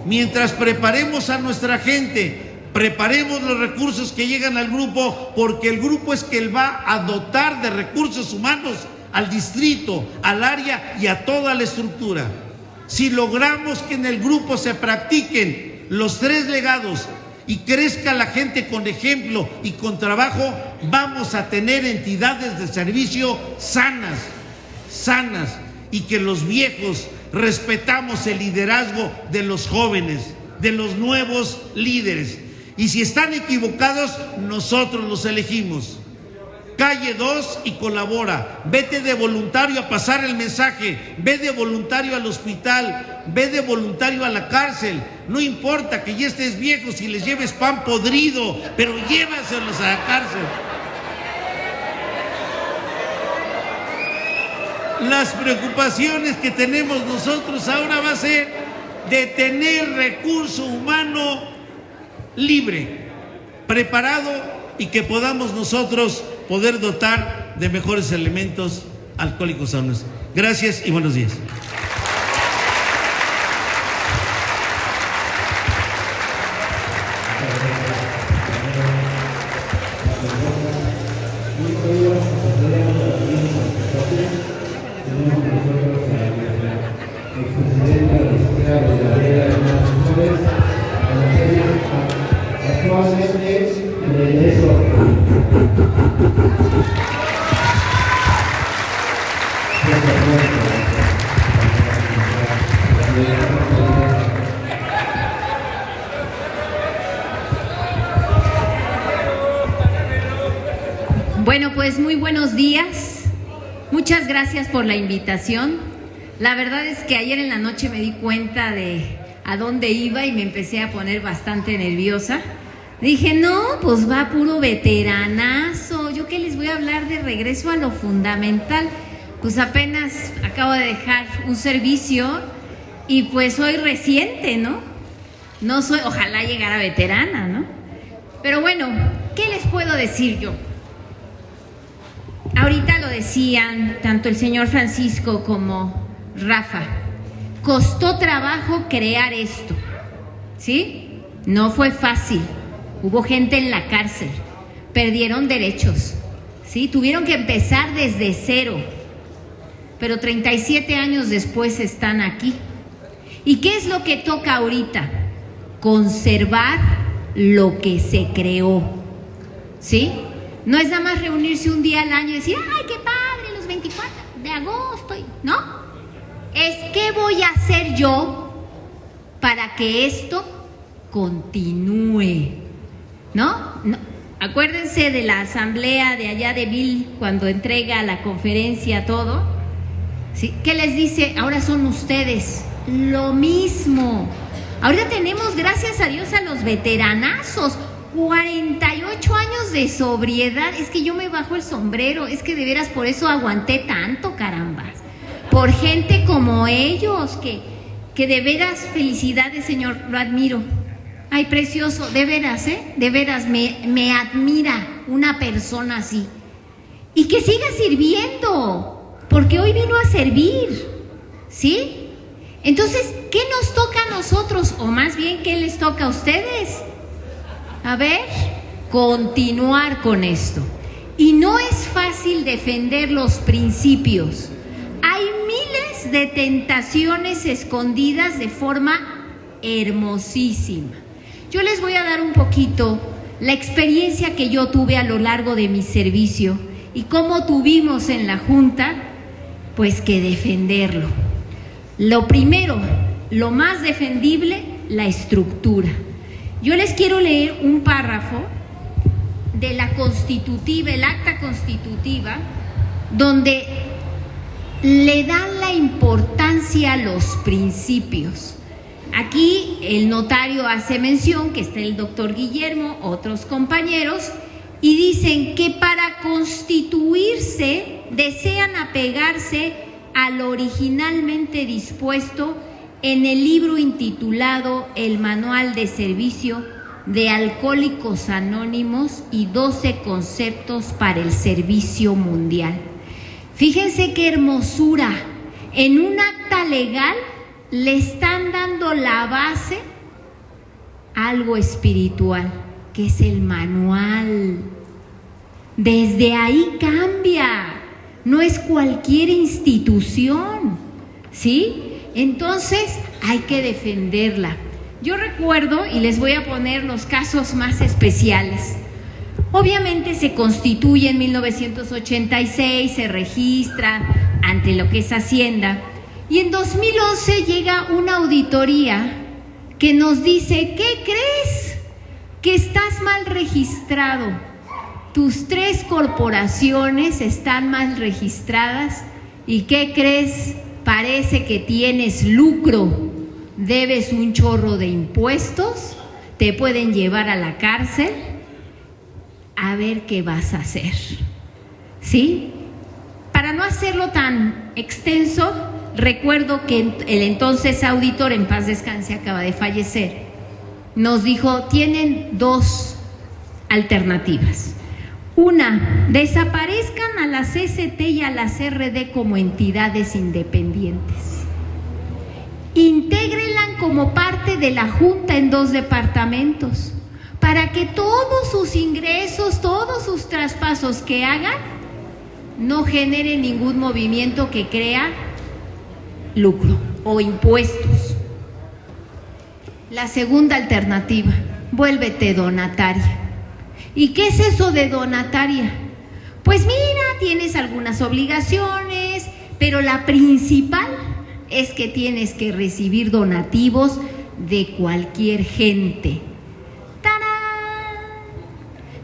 Speaker 3: Mientras preparemos a nuestra gente, preparemos los recursos que llegan al grupo, porque el grupo es que va a dotar de recursos humanos al distrito, al área y a toda la estructura. Si logramos que en el grupo se practiquen los 3 legados y crezca la gente con ejemplo y con trabajo, vamos a tener entidades de servicio sanas, y que los viejos respetamos el liderazgo de los jóvenes, de los nuevos líderes. Y si están equivocados, nosotros los elegimos. Calle 2 y colabora. Vete de voluntario a pasar el mensaje, ve de voluntario al hospital, ve de voluntario a la cárcel. No importa que ya estés viejo, si les lleves pan podrido, pero llévaselos a la cárcel. Las preocupaciones que tenemos nosotros ahora va a ser de tener recurso humano libre, preparado, y que podamos nosotros poder dotar de mejores elementos Alcohólicos Anónimos. Gracias y buenos días.
Speaker 4: Bueno, pues muy buenos días. Muchas gracias por la invitación. La verdad es que ayer en la noche me di cuenta de a dónde iba y me empecé a poner bastante nerviosa. Dije, no, pues va puro veteranazo. ¿Yo qué les voy a hablar de regreso a lo fundamental? Pues apenas acabo de dejar un servicio y pues soy reciente, ¿no? No soy, ojalá llegara veterana, ¿no? Pero bueno, ¿qué les puedo decir yo? Ahorita lo decían tanto el señor Francisco como Rafa. Costó trabajo crear esto, ¿sí? No fue fácil. Hubo gente en la cárcel, perdieron derechos, ¿sí? Tuvieron que empezar desde cero, pero 37 años después están aquí. ¿Y qué es lo que toca ahorita? Conservar lo que se creó, ¿sí? No es nada más reunirse un día al año y decir, ¡ay, qué padre, los 24 de agosto! ¿No? Es ¿qué voy a hacer yo para que esto continúe? ¿No? Acuérdense de la asamblea de allá de Bill cuando entrega la conferencia todo, ¿sí? ¿Qué les dice? Ahora son ustedes. Lo mismo. Ahorita tenemos, gracias a Dios, a los veteranazos. 48 años de sobriedad. Es que yo me bajo el sombrero. Es que de veras por eso aguanté tanto, carambas. Por gente como ellos, que de veras, felicidades, señor, lo admiro. Ay, precioso, de veras, de veras, me admira una persona así. Y que siga sirviendo, porque hoy vino a servir, ¿sí? Entonces, ¿qué nos toca a nosotros? O más bien, ¿qué les toca a ustedes? A ver, continuar con esto. Y no es fácil defender los principios. Hay miles de tentaciones escondidas de forma hermosísima. Yo les voy a dar un poquito la experiencia que yo tuve a lo largo de mi servicio y cómo tuvimos en la Junta, pues que defenderlo. Lo primero, lo más defendible, la estructura. Yo les quiero leer un párrafo de la constitutiva, el acta constitutiva, donde le dan la importancia a los principios. Aquí el notario hace mención que está el doctor Guillermo, otros compañeros, y dicen que para constituirse desean apegarse a lo originalmente dispuesto en el libro intitulado El Manual de Servicio de Alcohólicos Anónimos y 12 conceptos para el servicio mundial. Fíjense qué hermosura. En un acta legal le están dando la base a algo espiritual, que es el manual. Desde ahí cambia. No es cualquier institución, ¿sí? Entonces hay que defenderla. Yo recuerdo, y les voy a poner los casos más especiales. Obviamente se constituye en 1986, se registra ante lo que es Hacienda, y en 2011 llega una auditoría que nos dice, ¿qué crees? Que estás mal registrado. Tus 3 corporaciones están mal registradas, ¿y qué crees? Parece que tienes lucro, debes un chorro de impuestos, te pueden llevar a la cárcel, a ver qué vas a hacer, ¿sí? Para no hacerlo tan extenso, recuerdo que el entonces auditor, en paz descanse, acaba de fallecer, nos dijo, tienen 2 alternativas. Una, desaparezcan a la CCT y a la CRD como entidades independientes. Intégrenla como parte de la Junta en 2 departamentos, para que todos sus ingresos, todos sus traspasos que hagan, no generen ningún movimiento que crea lucro o impuestos. La segunda alternativa, vuélvete donataria. ¿Y qué es eso de donataria? Pues mira, tienes algunas obligaciones, pero la principal es que tienes que recibir donativos de cualquier gente. ¡Tarán!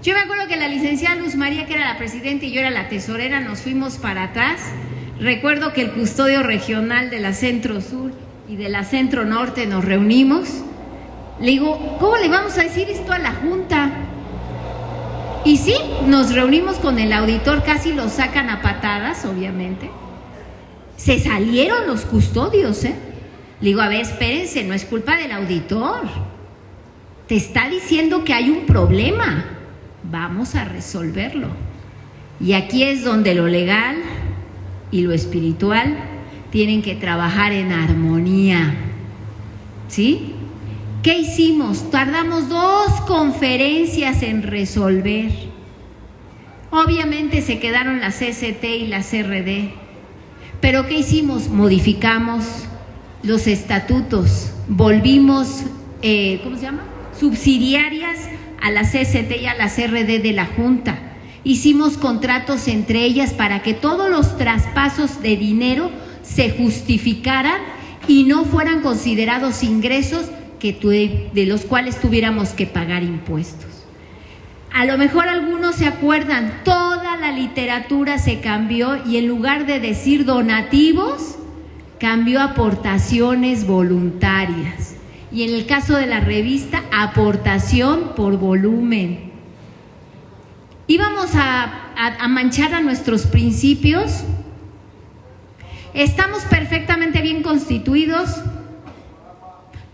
Speaker 4: Yo me acuerdo que la licenciada Luz María, que era la presidenta y yo era la tesorera, nos fuimos para atrás. Recuerdo que el custodio regional de la Centro Sur y de la Centro Norte nos reunimos. Le digo, ¿cómo le vamos a decir esto a la Junta? Y sí, nos reunimos con el auditor, casi lo sacan a patadas, obviamente. Se salieron los custodios, ¿eh? Le digo, a ver, espérense, no es culpa del auditor. Te está diciendo que hay un problema. Vamos a resolverlo. Y aquí es donde lo legal y lo espiritual tienen que trabajar en armonía. ¿Sí? ¿Qué hicimos? Tardamos 2 conferencias en resolver. Obviamente se quedaron la CCT y la CRD. ¿Pero qué hicimos? Modificamos los estatutos. Volvimos, ¿cómo se llama? Subsidiarias a la CCT y a la CRD de la Junta. Hicimos contratos entre ellas para que todos los traspasos de dinero se justificaran y no fueran considerados ingresos de los cuales tuviéramos que pagar impuestos. A lo mejor algunos se acuerdan, toda la literatura se cambió y en lugar de decir donativos, cambió aportaciones voluntarias. Y en el caso de la revista, aportación por volumen. ¿Íbamos a manchar a nuestros principios? ¿Estamos perfectamente bien constituidos?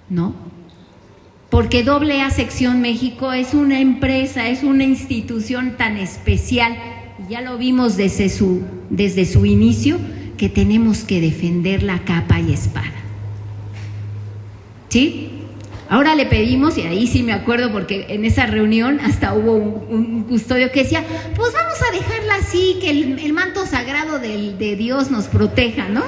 Speaker 4: No, porque AA Sección México es una empresa, es una institución tan especial, y ya lo vimos desde su inicio, que tenemos que defenderla capa y espada. ¿Sí? Ahora le pedimos, y ahí sí me acuerdo porque en esa reunión hasta hubo un custodio que decía, pues vamos a dejarla así, que el manto sagrado de Dios nos proteja, ¿no?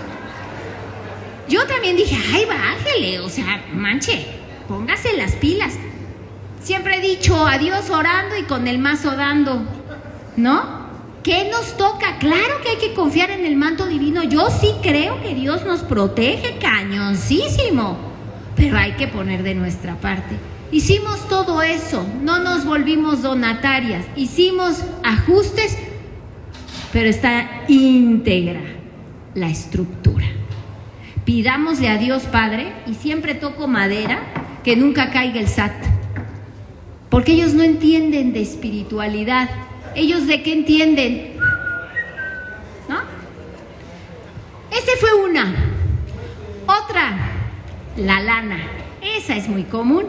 Speaker 4: Yo también dije, ay, bájele, o sea, manche, póngase las pilas. Siempre he dicho, a Dios orando y con el mazo dando, ¿no? ¿Qué nos toca? Claro que hay que confiar en el manto divino. Yo sí creo que Dios nos protege cañoncísimo, pero hay que poner de nuestra parte. Hicimos todo eso, no nos volvimos donatarias, hicimos ajustes, pero está íntegra la estructura. Pidámosle a Dios Padre, y siempre toco madera, que nunca caiga el SAT, porque ellos no entienden de espiritualidad. ¿Ellos de qué entienden? ¿No? Ese fue una. Otra, la lana. Esa es muy común,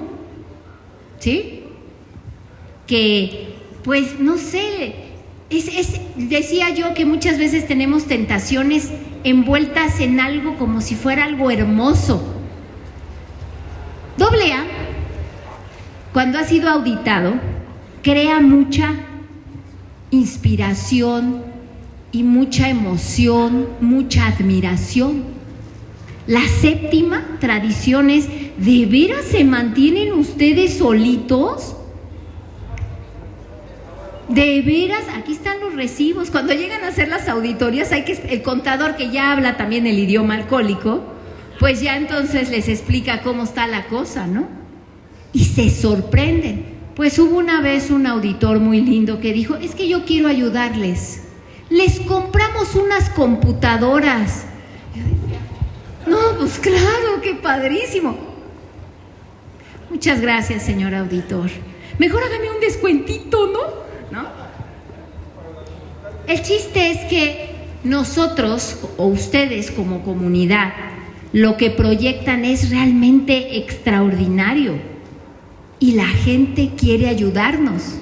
Speaker 4: ¿sí? Que, pues, no sé, decía yo que muchas veces tenemos tentaciones envueltas en algo como si fuera algo hermoso. AA, cuando ha sido auditado, crea mucha inspiración y mucha emoción, mucha admiración. La séptima tradición es, ¿de veras se mantienen ustedes solitos? De veras, aquí están los recibos. Cuando llegan a hacer las auditorías, el contador, que ya habla también el idioma alcohólico, pues ya entonces les explica cómo está la cosa, ¿no? Y se sorprenden. Pues hubo una vez un auditor muy lindo que dijo, es que yo quiero ayudarles, les compramos unas computadoras. No, pues claro, qué padrísimo. Muchas gracias, señor auditor. Mejor hágame un descuentito, ¿no? El chiste es que nosotros o ustedes como comunidad, lo que proyectan es realmente extraordinario y la gente quiere ayudarnos.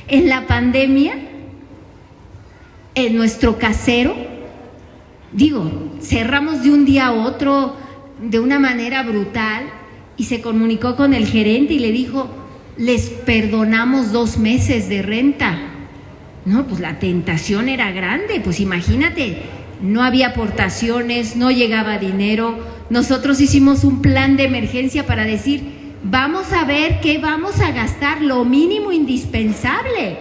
Speaker 4: En la pandemia, en nuestro casero, cerramos de un día a otro de una manera brutal, y se comunicó con el gerente y le dijo, les perdonamos 2 meses de renta. No, pues la tentación era grande, pues imagínate, no había aportaciones, no llegaba dinero. Nosotros hicimos un plan de emergencia para decir, vamos a ver qué vamos a gastar, lo mínimo indispensable,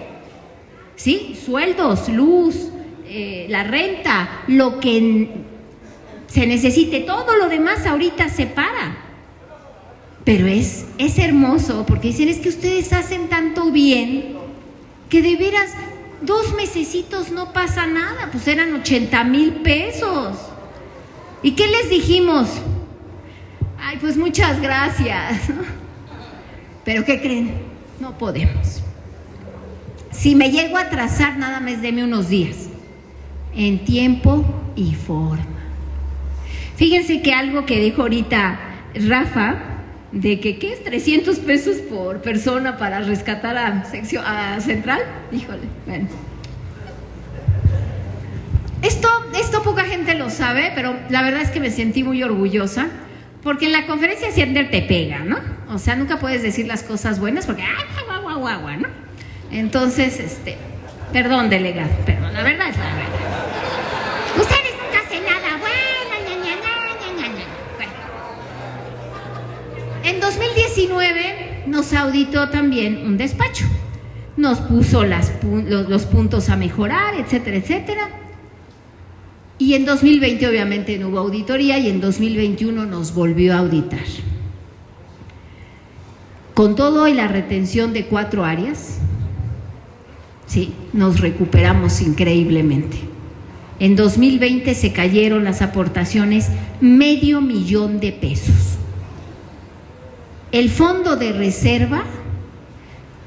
Speaker 4: ¿sí? Sueldos, luz, la renta, lo que se necesite, todo lo demás ahorita se para. Pero es hermoso, porque dicen, es que ustedes hacen tanto bien que de veras 2 mesecitos no pasa nada, pues eran 80,000 pesos. ¿Y qué les dijimos? Ay, pues muchas gracias, ¿no? Pero ¿qué creen? No podemos. Si me llego a atrasar, nada más deme unos días, en tiempo y forma. Fíjense que algo que dijo ahorita Rafa, de que ¿qué es? 300 pesos por persona para rescatar a Central. Híjole, bueno. Esto poca gente lo sabe, pero la verdad es que me sentí muy orgullosa, porque en la conferencia siempre te pega, ¿no? O sea, nunca puedes decir las cosas buenas porque ¡ah, ¿no? Entonces, perdón, delegado, perdón, la verdad es la verdad. Ustedes nunca hacen nada bueno, Bueno. En 2019 nos auditó también un despacho. Nos puso los puntos a mejorar, etcétera, etcétera. Y en 2020 obviamente no hubo auditoría y en 2021 nos volvió a auditar. Con todo y la retención de 4 áreas, sí, nos recuperamos increíblemente. En 2020 se cayeron las aportaciones $500,000 de pesos. El fondo de reserva,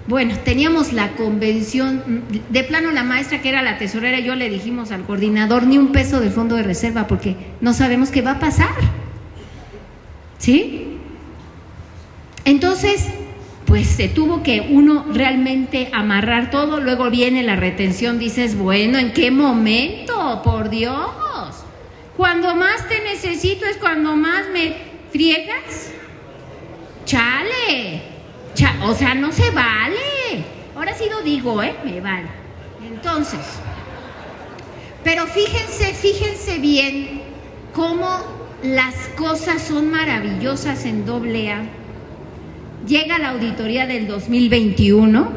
Speaker 4: bueno, teníamos la convención, de plano la maestra que era la tesorera y yo le dijimos al coordinador, ni un peso del fondo de reserva porque no sabemos qué va a pasar, ¿sí? Entonces, pues se tuvo que uno realmente amarrar todo, luego viene la retención, dices, bueno, ¿en qué momento? Por Dios, cuando más te necesito es cuando más me friegas, chale. O sea, no se vale. Ahora sí lo digo, me vale. Entonces, pero fíjense bien cómo las cosas son maravillosas en AA. Llega la auditoría del 2021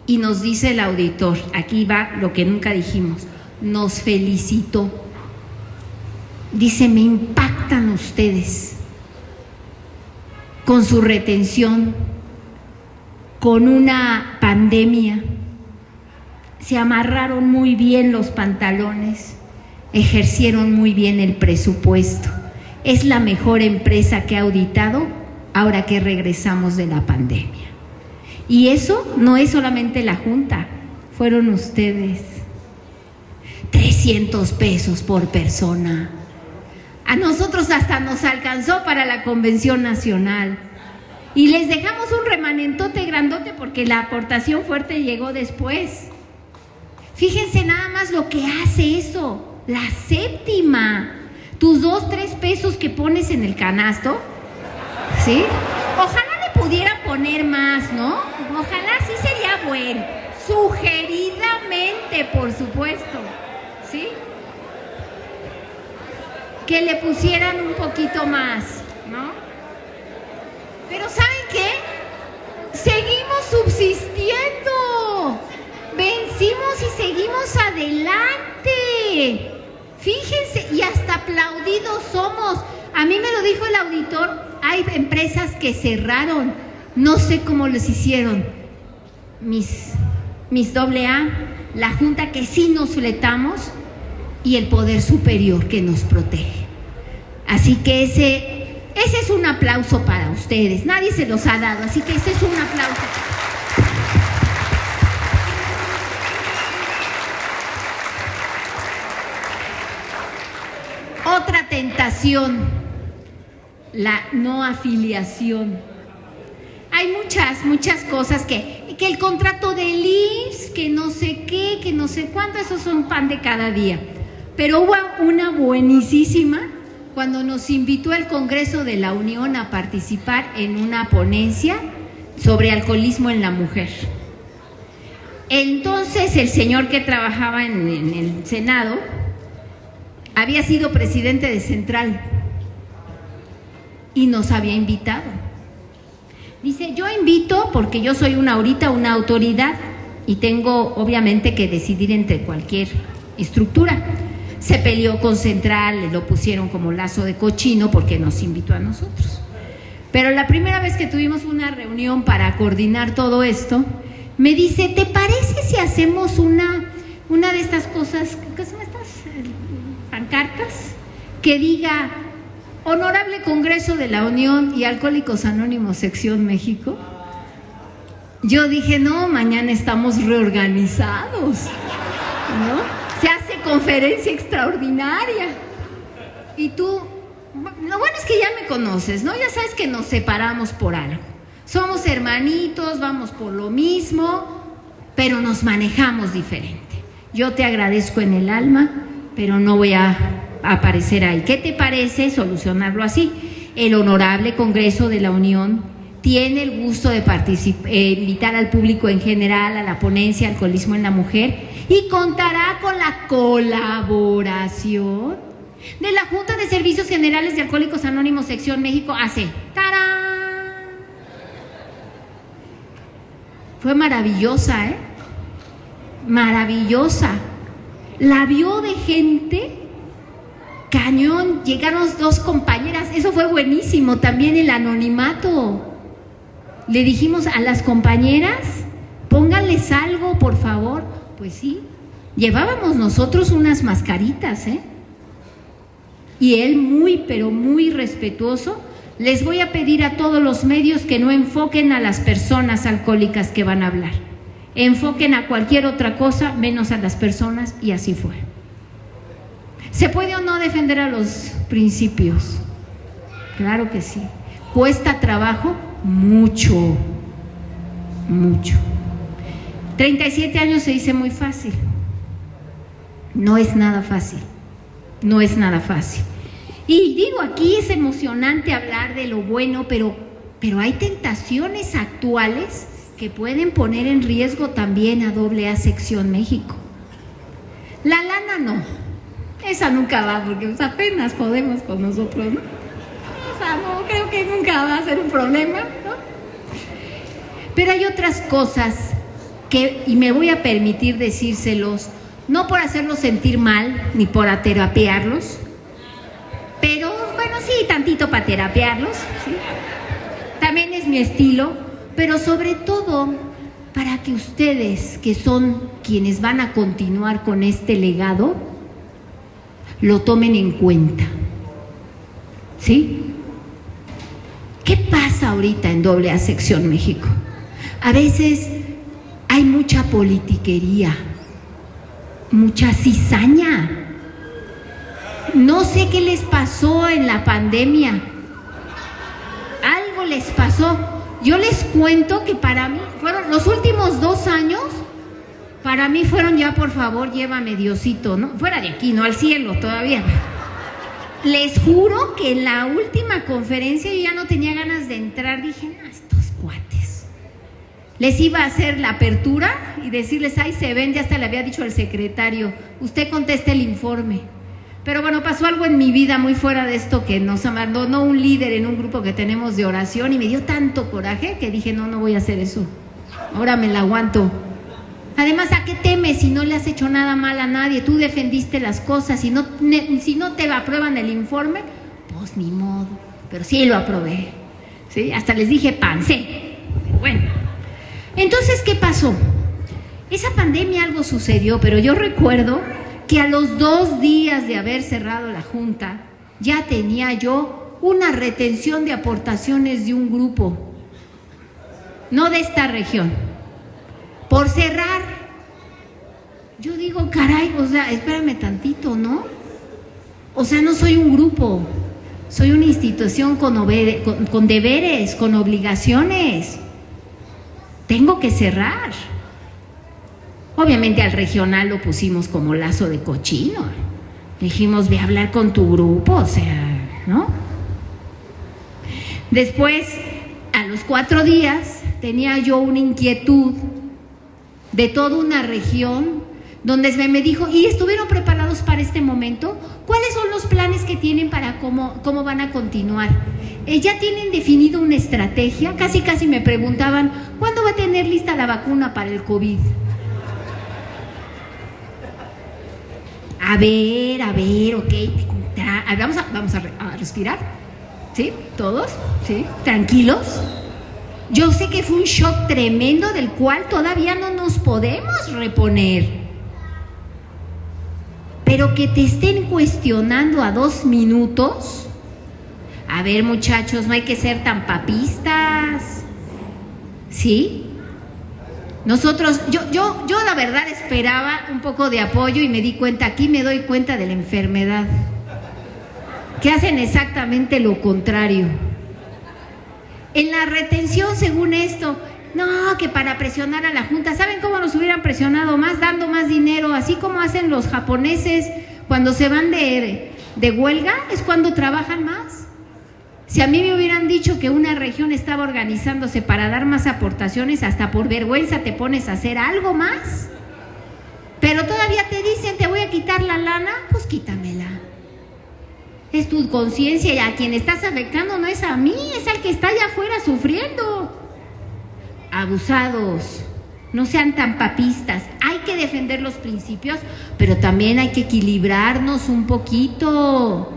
Speaker 4: y nos dice el auditor, aquí va lo que nunca dijimos, nos felicitó. Dice, me impactan ustedes con su retención, con una pandemia, se amarraron muy bien los pantalones, ejercieron muy bien el presupuesto. Es la mejor empresa que ha auditado ahora que regresamos de la pandemia. Y eso no es solamente la Junta, fueron ustedes. 300 pesos por persona. A nosotros hasta nos alcanzó para la Convención Nacional. Y les dejamos un remanentote grandote porque la aportación fuerte llegó después. Fíjense nada más lo que hace eso, la séptima. Tus 2-3 pesos que pones en el canasto, ¿sí? Ojalá le pudieran poner más, ¿no? Ojalá, sí sería bueno. Sugeridamente, por supuesto, ¿sí? Que le pusieran un poquito más, ¿no? Pero ¿saben qué? Seguimos subsistiendo, vencimos y seguimos adelante. Fíjense, y hasta aplaudidos somos. A mí me lo dijo el auditor, hay empresas que cerraron, no sé cómo les hicieron. Mis AA, la Junta que sí nos fletamos y el Poder Superior que nos protege. Así que ese es un aplauso para ustedes, nadie se los ha dado, así que ese es un aplauso. Otra tentación, la no afiliación. Hay muchas cosas que el contrato del IMSS, que no sé qué, que no sé cuánto, esos son pan de cada día. Pero hubo una buenísima cuando nos invitó el Congreso de la Unión a participar en una ponencia sobre alcoholismo en la mujer. Entonces el señor que trabajaba en el Senado había sido presidente de Central y nos había invitado. Dice, yo invito porque yo soy una autoridad y tengo obviamente que decidir entre cualquier estructura. Se peleó con Central, le lo pusieron como lazo de cochino porque nos invitó a nosotros. Pero la primera vez que tuvimos una reunión para coordinar todo esto, me dice, ¿te parece si hacemos una de estas cosas, qué son estas pancartas, que diga Honorable Congreso de la Unión y Alcohólicos Anónimos Sección México? Yo dije, no, mañana estamos reorganizados, ¿no? Se hace conferencia extraordinaria. Y tú, lo bueno es que ya me conoces, ¿no? Ya sabes que nos separamos por algo. Somos hermanitos, vamos por lo mismo, pero nos manejamos diferente. Yo te agradezco en el alma, pero no voy a aparecer ahí. ¿Qué te parece solucionarlo así? El Honorable Congreso de la Unión tiene el gusto de invitar al público en general a la ponencia Alcoholismo en la Mujer y contará con la colaboración de la Junta de Servicios Generales de Alcohólicos Anónimos Sección México AC. ¡Tarán! Fue maravillosa, ¿eh? Maravillosa. La vio de gente cañón. Llegaron 2 compañeras, eso fue buenísimo. También el anonimato. Le dijimos a las compañeras, pónganles algo, por favor. Pues sí, llevábamos nosotros unas mascaritas, ¿eh? Y él muy, pero muy respetuoso. Les voy a pedir a todos los medios que no enfoquen a las personas alcohólicas que van a hablar. Enfoquen a cualquier otra cosa menos a las personas, y así fue. ¿Se puede o no defender a los principios? Claro que sí. ¿Cuesta trabajo? Mucho, mucho. 37 años se dice muy fácil. No es nada fácil. No es nada fácil. Y digo, aquí es emocionante hablar de lo bueno, pero hay tentaciones actuales que pueden poner en riesgo también a AA Sección México. La lana no, esa nunca va, porque pues apenas podemos con nosotros, ¿no? O sea, no creo que nunca va a ser un problema, ¿no? Pero hay otras cosas que, y me voy a permitir decírselos, no por hacerlos sentir mal, ni por aterapiarlos, pero bueno, sí, tantito para terapiarlos, ¿sí? También es mi estilo, pero sobre todo para que ustedes, que son quienes van a continuar con este legado, lo tomen en cuenta, ¿sí? ¿Qué pasa ahorita en AA Sección México? A veces hay mucha politiquería, mucha cizaña. No sé qué les pasó en la pandemia. Algo les pasó. Yo les cuento que para mí fueron los últimos 2 años, para mí fueron ya, por favor, llévame Diosito, ¿no? Fuera de aquí, no al cielo todavía. Les juro que en la última conferencia yo ya no tenía ganas de entrar. Dije, estos cuates. Les iba a hacer la apertura y decirles, ahí se ven, ya hasta le había dicho al secretario, usted conteste el informe. Pero bueno, pasó algo en mi vida muy fuera de esto, que nos abandonó un líder en un grupo que tenemos de oración y me dio tanto coraje que dije, no voy a hacer eso. Ahora me la aguanto. Además, ¿a qué temes si no le has hecho nada mal a nadie? Tú defendiste las cosas, si no te aprueban el informe, pues ni modo. Pero sí lo aprobé, ¿sí? Hasta les dije pancé. Bueno, entonces, ¿qué pasó? Esa pandemia algo sucedió, pero yo recuerdo que a los 2 días de haber cerrado la junta, ya tenía yo una retención de aportaciones de un grupo, no de esta región, por cerrar. Yo digo, caray, o sea, espérame tantito, ¿no? O sea, no soy un grupo, soy una institución con deberes, con obligaciones. Tengo que cerrar. Obviamente al regional lo pusimos como lazo de cochino. Dijimos, ve a hablar con tu grupo, o sea, ¿no? Después, a los 4 días, tenía yo una inquietud de toda una región, donde me dijo, ¿y estuvieron preparados para este momento? ¿Cuáles son los planes que tienen para cómo van a continuar? ¿Ya tienen definido una estrategia? Casi me preguntaban, ¿cuándo va a tener lista la vacuna para el COVID? A ver, ok, vamos a respirar, ¿sí? ¿Todos? ¿Sí? ¿Tranquilos? Yo sé que fue un shock tremendo del cual todavía no nos podemos reponer. Pero que te estén cuestionando a 2 minutos. A ver, muchachos, no hay que ser tan papistas. ¿Sí? Nosotros, yo la verdad esperaba un poco de apoyo y me di cuenta, aquí me doy cuenta de la enfermedad. Que hacen exactamente lo contrario. En la retención, según esto, no, que para presionar a la Junta, ¿saben cómo nos hubieran presionado más? Dando más dinero, así como hacen los japoneses cuando se van de huelga, es cuando trabajan más. Si a mí me hubieran dicho que una región estaba organizándose para dar más aportaciones, hasta por vergüenza te pones a hacer algo más. Pero todavía te dicen, te voy a quitar la lana, pues quítamela. Es tu conciencia y a quien estás afectando no es a mí, es al que está allá afuera sufriendo. Abusados, no sean tan papistas. Hay que defender los principios, pero también hay que equilibrarnos un poquito.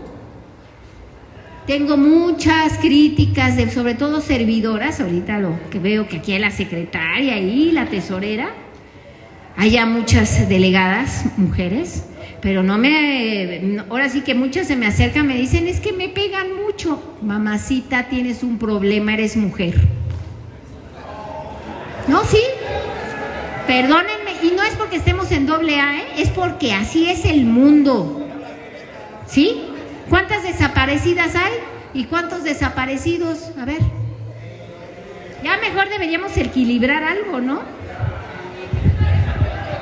Speaker 4: Tengo muchas críticas de, sobre todo servidoras, ahorita lo que veo que aquí hay la secretaria y la tesorera, hay ya muchas delegadas, mujeres, pero ahora sí que muchas se me acercan, me dicen, es que me pegan mucho. Mamacita, tienes un problema, eres mujer. No, sí, perdónenme, y no es porque estemos en AA, es porque así es el mundo, ¿sí? ¿Cuántas desaparecidas hay? ¿Y cuántos desaparecidos? A ver, ya mejor deberíamos equilibrar algo, ¿no?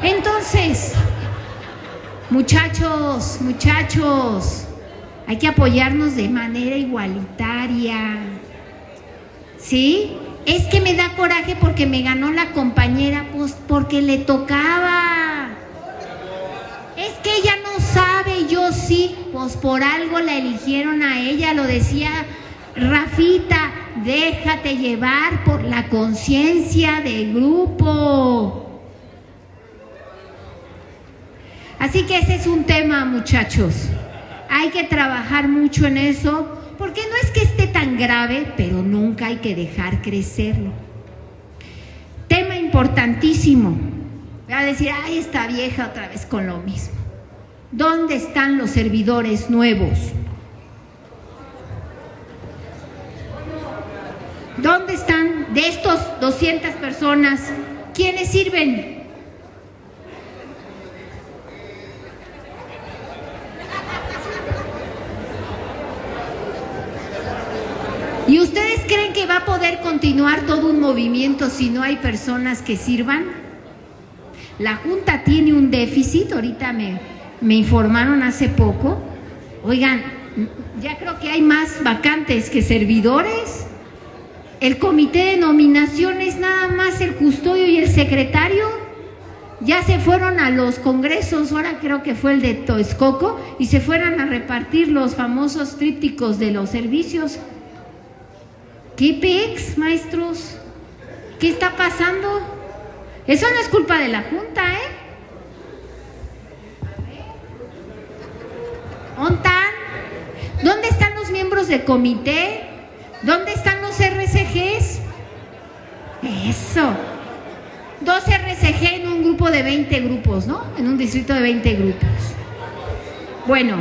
Speaker 4: Entonces, muchachos, hay que apoyarnos de manera igualitaria, ¿sí? Es que me da coraje porque me ganó la compañera, pues porque le tocaba. Es que ella no sabe, yo sí, pues por algo la eligieron a ella, lo decía Rafita, déjate llevar por la conciencia del grupo. Así que ese es un tema, muchachos, hay que trabajar mucho en eso, porque no es que esté tan grave, pero nunca hay que dejar crecerlo. Tema importantísimo. Voy a decir, ay, esta vieja otra vez con lo mismo. ¿Dónde están los servidores nuevos? ¿Dónde están de estos 200 personas? ¿Quiénes sirven? ¿Y ustedes creen que va a poder continuar todo un movimiento si no hay personas que sirvan? La Junta tiene un déficit, ahorita me informaron hace poco. Oigan, ya creo que hay más vacantes que servidores. El comité de nominaciones, nada más el custodio y el secretario, ya se fueron a los congresos, ahora creo que fue el de Texcoco, y se fueron a repartir los famosos trípticos de los servicios. ¿Qué pex, maestros? ¿Qué está pasando? Eso no es culpa de la Junta, ¿eh? ¿Dónde están los miembros del comité? ¿Dónde están los RCGs? Eso. 2 RCG en un grupo de 20 grupos, ¿no? En un distrito de 20 grupos. Bueno,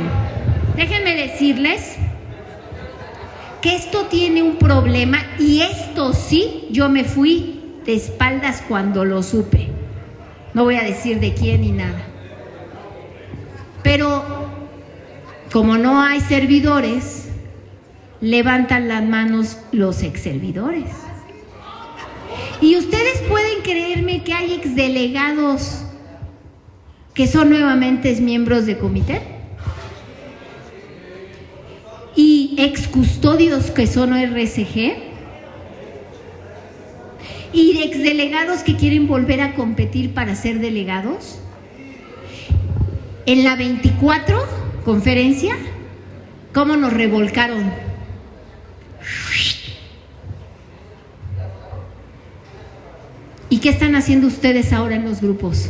Speaker 4: déjenme decirles que esto tiene un problema, y esto sí, yo me fui de espaldas cuando lo supe. No voy a decir de quién ni nada. Pero como no hay servidores, levantan las manos los exservidores. Y ustedes pueden creerme que hay exdelegados que son nuevamente miembros de comité y excustodios que son RCG y exdelegados que quieren volver a competir para ser delegados. En la 24 conferencia, ¿cómo nos revolcaron? ¿Y qué están haciendo ustedes ahora en los grupos?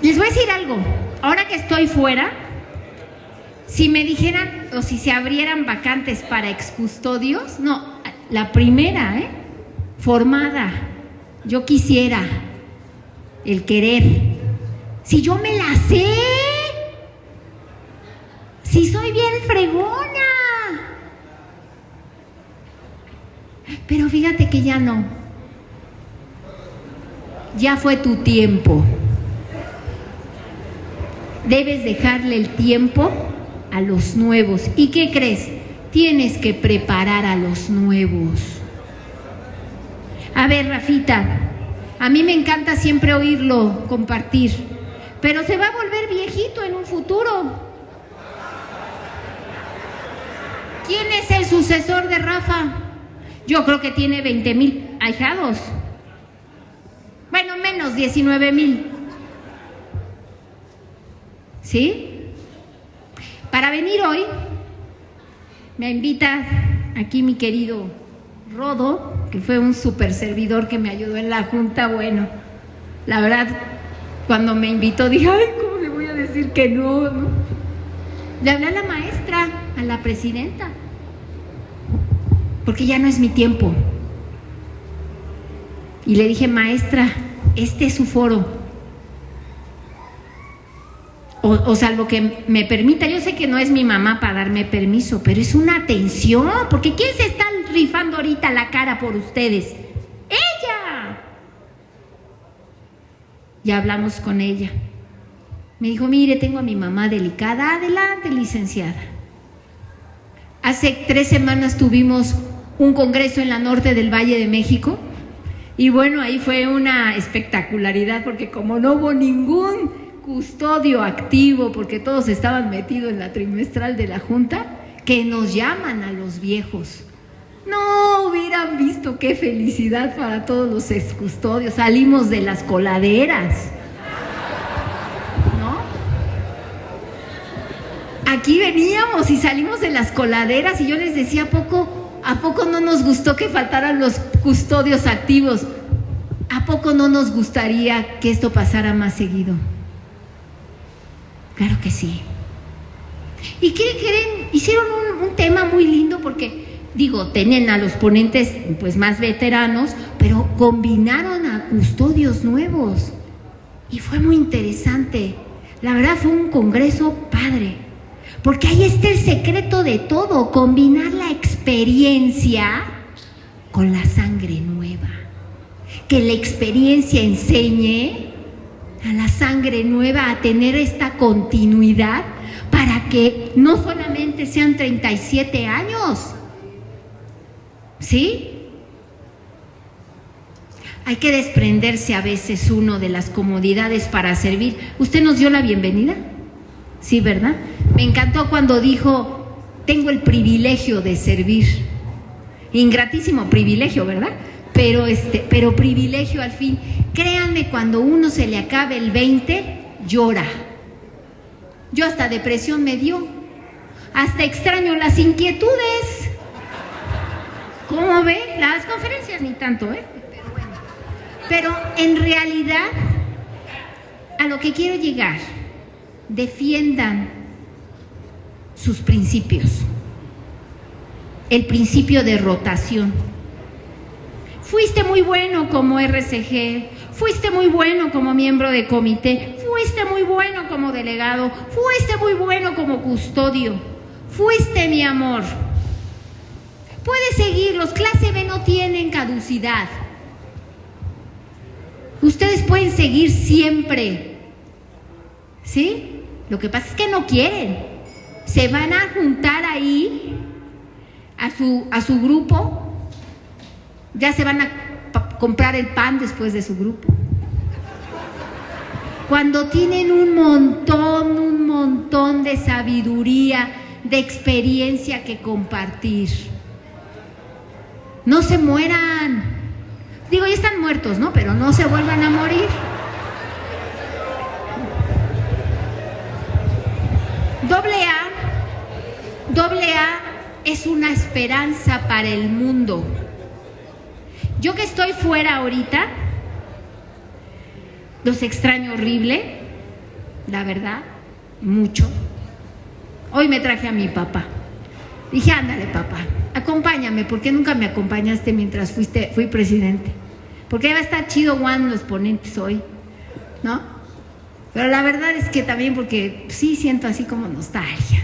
Speaker 4: Les voy a decir algo. Ahora que estoy fuera, si me dijeran o si se abrieran vacantes para excustodios, no, la primera, formada. Yo quisiera el querer. Si yo me la sé, si soy bien fregona. Pero fíjate que ya no. Ya fue tu tiempo. Debes dejarle el tiempo a los nuevos. ¿Y qué crees? Tienes que preparar a los nuevos. A ver, Rafita, a mí me encanta siempre oírlo compartir, pero se va a volver viejito en un futuro. ¿Quién es el sucesor de Rafa? Yo creo que tiene 20,000 ahijados. Bueno, menos 19,000. ¿Sí? Para venir hoy, me invita aquí mi querido Rodo, que fue un súper servidor que me ayudó en la junta. Bueno, la verdad, cuando me invitó dije, ay, ¿cómo le voy a decir que no? Le hablé a la maestra, a la presidenta, porque ya no es mi tiempo. Y le dije, maestra, este es su foro. O salvo que me permita, yo sé que no es mi mamá para darme permiso, pero es una atención, porque ¿quién se está rifando ahorita la cara por ustedes? ¡Ella! Ya hablamos con ella. Me dijo, mire, tengo a mi mamá delicada. Adelante, licenciada. Hace 3 semanas tuvimos un congreso en la norte del Valle de México y bueno, ahí fue una espectacularidad porque como no hubo ningún custodio activo, porque todos estaban metidos en la trimestral de la Junta, que nos llaman a los viejos. No hubieran visto qué felicidad para todos los excustodios. Salimos de las coladeras, ¿no? Aquí veníamos y salimos de las coladeras y yo les decía, ¿a poco no nos gustó que faltaran los custodios activos? ¿A poco no nos gustaría que esto pasara más seguido? Claro que sí. ¿Y qué creen? Hicieron un tema muy lindo porque, digo, tenían a los ponentes pues más veteranos, pero combinaron a custodios nuevos y fue muy interesante. La verdad fue un congreso padre, porque ahí está el secreto de todo, combinar la experiencia con la sangre nueva. Que la experiencia enseñe a la sangre nueva a tener esta continuidad para que no solamente sean 37 años, ¿sí? Hay que desprenderse a veces uno de las comodidades para servir. ¿Usted nos dio la bienvenida? Sí, ¿verdad? Me encantó cuando dijo, tengo el privilegio de servir. Ingratísimo privilegio, ¿verdad? Pero privilegio al fin. Créanme, cuando uno se le acabe el 20, llora. Yo hasta depresión me dio. Hasta extraño las inquietudes. ¿Cómo ve? Las conferencias ni tanto, Pero bueno. Pero en realidad, a lo que quiero llegar, defiendan sus principios. El principio de rotación. Fuiste muy bueno como RCG, fuiste muy bueno como miembro de comité, fuiste muy bueno como delegado, fuiste muy bueno como custodio, fuiste mi amor. Puedes seguirlos, clase B no tienen caducidad. Ustedes pueden seguir siempre, ¿sí? Lo que pasa es que no quieren. Se van a juntar ahí a su grupo. Ya se van a comprar el pan después de su grupo. Cuando tienen un montón de sabiduría, de experiencia que compartir. No se mueran. Digo, ya están muertos, ¿no? Pero no se vuelvan a morir. AA es una esperanza para el mundo. Yo que estoy fuera ahorita, los extraño horrible, la verdad, mucho. Hoy me traje a mi papá. Dije, ándale, papá, acompáñame, porque nunca me acompañaste mientras fui presidente. Porque va a estar chido Juan, los ponentes hoy, ¿no? Pero la verdad es que también porque sí siento así como nostalgia.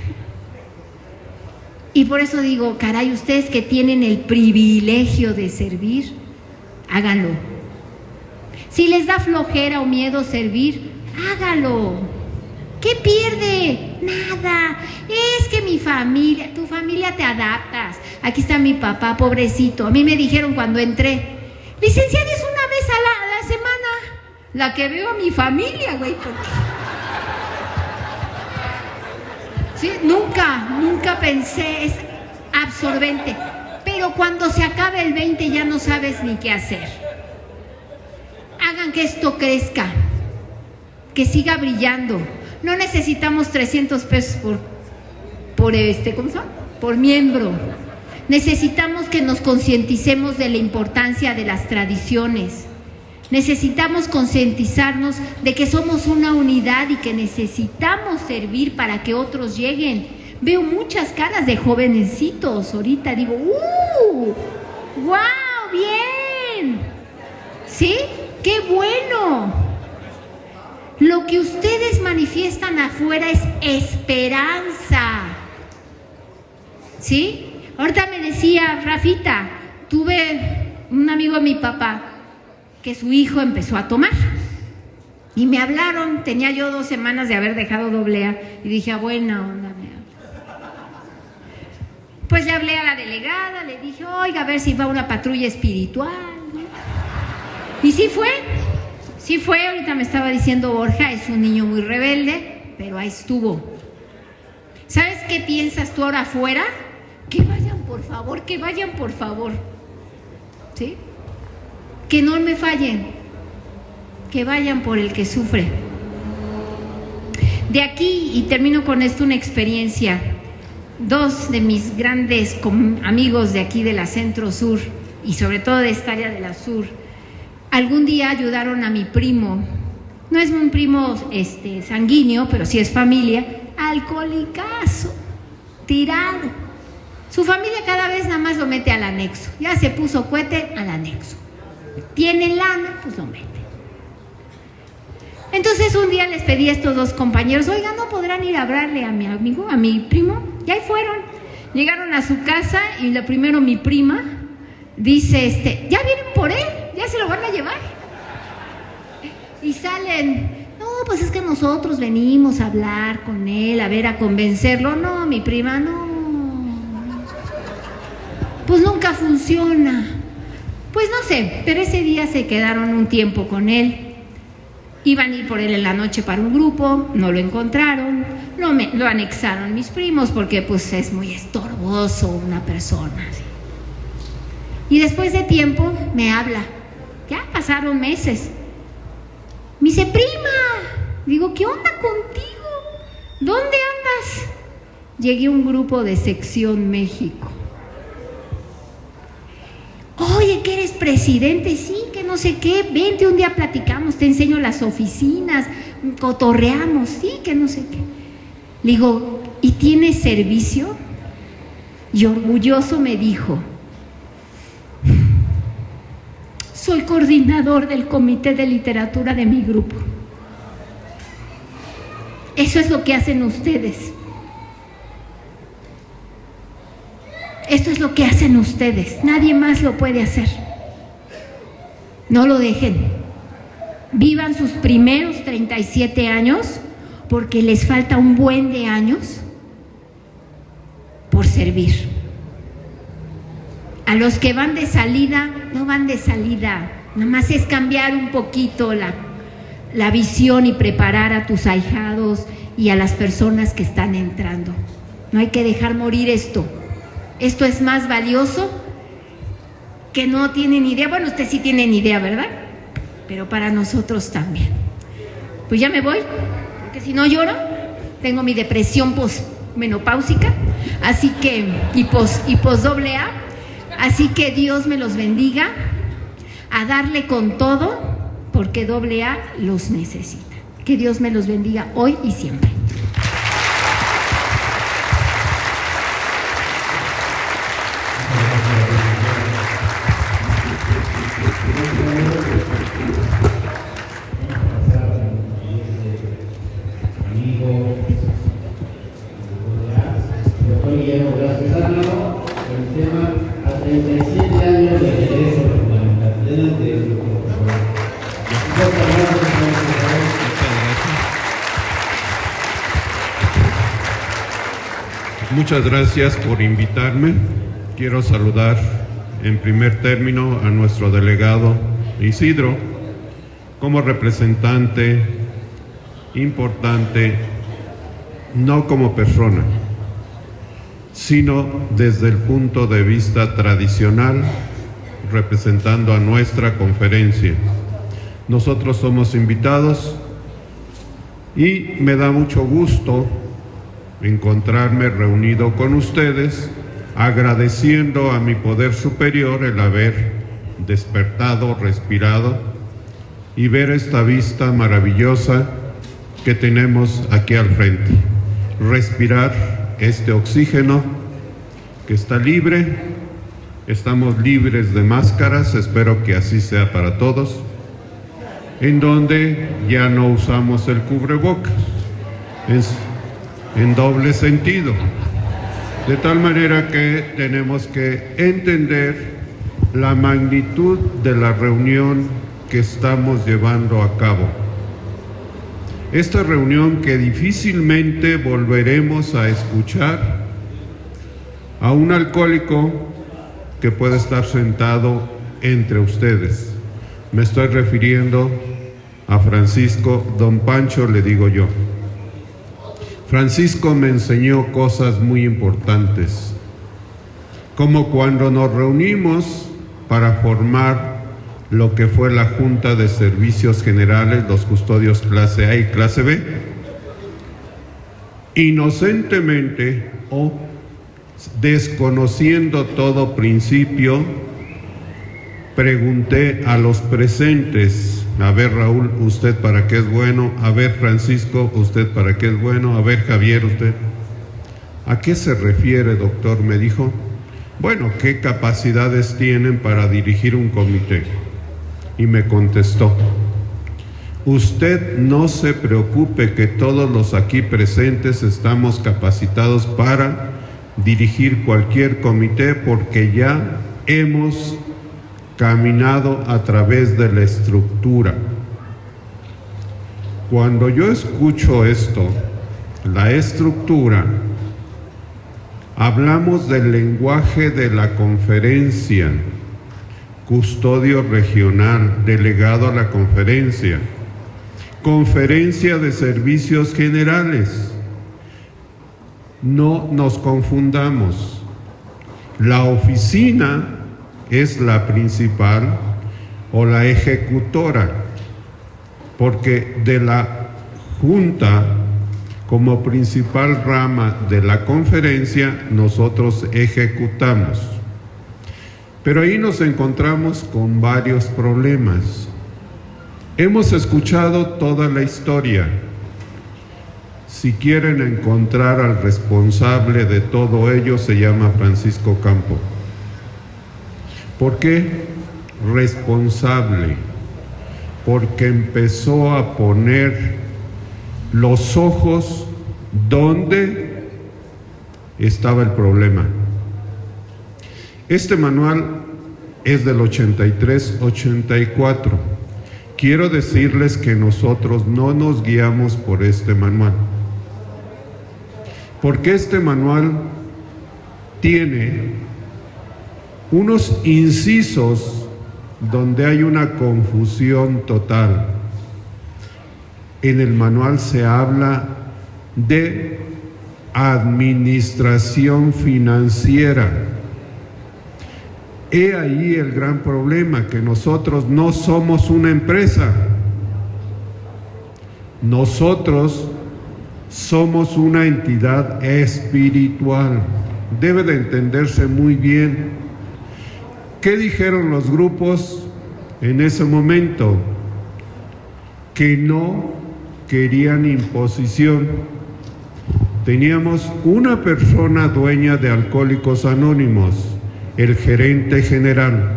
Speaker 4: Y por eso digo, caray, ustedes que tienen el privilegio de servir, háganlo. Si les da flojera o miedo servir, hágalo. ¿Qué pierde? Nada. Es que mi familia, tu familia te adaptas. Aquí está mi papá, pobrecito. A mí me dijeron cuando entré, licenciada, es una vez a la semana la que veo a mi familia, güey. Sí, nunca pensé, es absorbente. Pero cuando se acabe el 20 ya no sabes ni qué hacer. Hagan que esto crezca, que siga brillando. No necesitamos 300 pesos por miembro. Necesitamos que nos concienticemos de la importancia de las tradiciones. Necesitamos concientizarnos de que somos una unidad y que necesitamos servir para que otros lleguen. Veo muchas caras de jovencitos ahorita, digo, ¡wow! ¡Bien! ¿Sí? ¡Qué bueno! Lo que ustedes manifiestan afuera es esperanza. ¿Sí? Ahorita me decía Rafita, tuve un amigo de mi papá que su hijo empezó a tomar. Y me hablaron, tenía yo 2 semanas de haber dejado AA y dije, buena onda, me habla. Pues le hablé a la delegada, le dije, oiga, a ver si va una patrulla espiritual, ¿no? Y sí fue, ahorita me estaba diciendo Borja, es un niño muy rebelde, pero ahí estuvo. ¿Sabes qué piensas tú ahora afuera? Que vayan por favor, ¿sí? Que no me fallen, que vayan por el que sufre. De aquí, y termino con esto, una experiencia. 2 de mis grandes amigos de aquí de la Centro Sur, y sobre todo de esta área de la Sur, algún día ayudaron a mi primo, no es un primo sanguíneo, pero sí es familia, alcoholicazo, tirado. Su familia cada vez nada más lo mete al anexo, ya se puso cohete al anexo. Tiene lana, pues lo mete. Entonces un día les pedí a estos 2 compañeros, oigan, ¿no podrán ir a hablarle a mi amigo, a mi primo? Y ahí fueron, llegaron a su casa y lo primero mi prima dice, ¿ya vienen por él? ¿Ya se lo van a llevar? Y salen, no, pues es que nosotros venimos a hablar con él, a ver, a convencerlo. No, mi prima, no. Pues nunca funciona. Pues no sé, pero ese día se quedaron un tiempo con él. Iban a ir por él en la noche para un grupo, no lo encontraron, lo anexaron mis primos porque pues es muy estorboso una persona. ¿Sí? Y después de tiempo me habla, ya pasaron meses. Me dice, prima, digo, ¿qué onda contigo? ¿Dónde andas? Llegué a un grupo de Sección México. Oye, ¿que eres presidente? Sí, que no sé qué, vente un día platicamos, te enseño las oficinas, cotorreamos, sí, que no sé qué. Le digo, ¿y tienes servicio? Y orgulloso me dijo, soy coordinador del comité de literatura de mi grupo. Eso es lo que hacen ustedes. Esto es lo que hacen ustedes, nadie más lo puede hacer. No lo dejen. Vivan sus primeros 37 años, porque les falta un buen de años por servir. A los que van de salida, no van de salida, nada más es cambiar un poquito la visión y preparar a tus ahijados y a las personas que están entrando. No hay que dejar morir esto. Esto es más valioso que no tienen idea. Bueno, ustedes sí tienen idea, ¿verdad? Pero para nosotros también. Pues ya me voy, porque si no lloro, tengo mi depresión posmenopáusica, así que, y pos AA, así que Dios me los bendiga, a darle con todo, porque AA los necesita. Que Dios me los bendiga hoy y siempre.
Speaker 5: Muchas gracias por invitarme. Quiero saludar en primer término a nuestro delegado Isidro como representante importante, no como persona, sino desde el punto de vista tradicional, representando a nuestra conferencia. Nosotros somos invitados y me da mucho gusto encontrarme reunido con ustedes, agradeciendo a mi poder superior el haber despertado, respirado y ver esta vista maravillosa que tenemos aquí al frente. Respirar este oxígeno que está libre, estamos libres de máscaras, espero que así sea para todos, en donde ya no usamos el cubrebocas, en doble sentido, de tal manera que tenemos que entender la magnitud de la reunión que estamos llevando a cabo. Esta reunión que difícilmente volveremos a escuchar a un alcohólico que puede estar sentado entre ustedes. Me estoy refiriendo a Francisco, don Pancho le digo yo. Francisco me enseñó cosas muy importantes, como cuando nos reunimos para formar lo que fue la Junta de Servicios Generales, los custodios clase A y clase B. Inocentemente o desconociendo todo principio, pregunté a los presentes: a ver, Raúl, ¿usted para qué es bueno? A ver, Francisco, ¿usted para qué es bueno? A ver, Javier, ¿usted? ¿A qué se refiere, doctor? Me dijo. Bueno, ¿qué capacidades tienen para dirigir un comité? Y me contestó: usted no se preocupe, que todos los aquí presentes estamos capacitados para dirigir cualquier comité, porque ya hemos caminado a través de la estructura. Cuando yo escucho esto, la estructura, hablamos del lenguaje de la conferencia, custodio regional, delegado a la conferencia, conferencia de servicios generales. No nos confundamos. La oficina es la principal o la ejecutora, porque de la Junta, como principal rama de la conferencia, nosotros ejecutamos. Pero ahí nos encontramos con varios problemas. Hemos escuchado toda la historia. Si quieren encontrar al responsable de todo ello, se llama Francisco Campo. ¿Por qué responsable? Porque empezó a poner los ojos donde estaba el problema. Este manual es del 83-84. Quiero decirles que nosotros no nos guiamos por este manual, porque este manual tiene unos incisos donde hay una confusión total. En el manual se habla de administración financiera. He ahí el gran problema, que nosotros no somos una empresa. Nosotros somos una entidad espiritual. Debe de entenderse muy bien. ¿Qué dijeron los grupos en ese momento? Que no querían imposición. Teníamos una persona dueña de Alcohólicos Anónimos, el gerente general.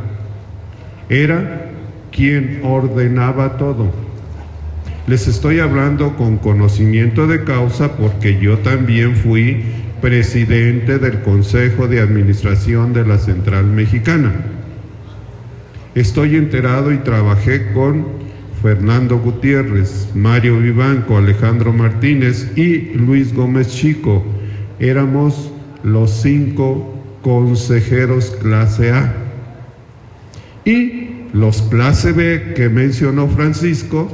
Speaker 5: Era quien ordenaba todo. Les estoy hablando con conocimiento de causa, porque yo también fui presidente del Consejo de Administración de la Central Mexicana. Estoy enterado y trabajé con Fernando Gutiérrez, Mario Vivanco, Alejandro Martínez y Luis Gómez Chico. Éramos los 5 consejeros clase A. Y los clase B que mencionó Francisco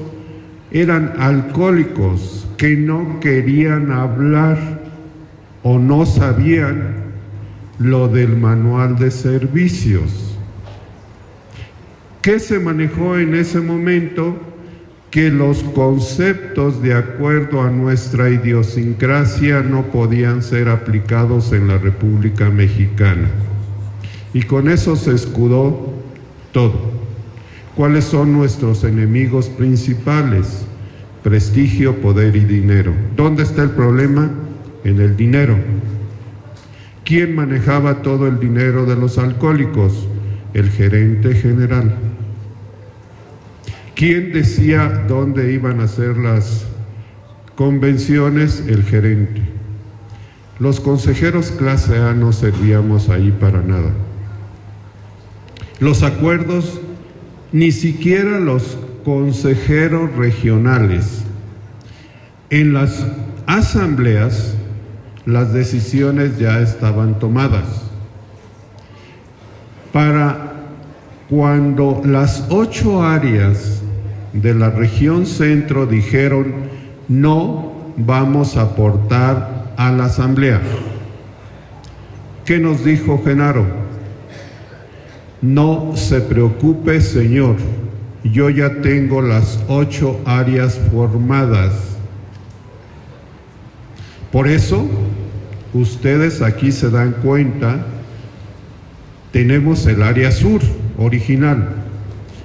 Speaker 5: eran alcohólicos que no querían hablar o no sabían lo del manual de servicios. ¿Qué se manejó en ese momento? Que los conceptos de acuerdo a nuestra idiosincrasia no podían ser aplicados en la República Mexicana. Y con eso se escudó todo. ¿Cuáles son nuestros enemigos principales? Prestigio, poder y dinero. ¿Dónde está el problema? En el dinero. ¿Quién manejaba todo el dinero de los alcohólicos? El gerente general. ¿Quién decía dónde iban a hacer las convenciones? El gerente. Los consejeros clase A no servíamos ahí para nada. Los acuerdos, ni siquiera los consejeros regionales. En las asambleas, las decisiones ya estaban tomadas. Para cuando las 8 áreas de la región centro dijeron no vamos a aportar a la asamblea, ¿qué nos dijo Genaro? No se preocupe, señor, yo ya tengo las 8 áreas formadas. Por eso, ustedes aquí se dan cuenta, tenemos el área sur original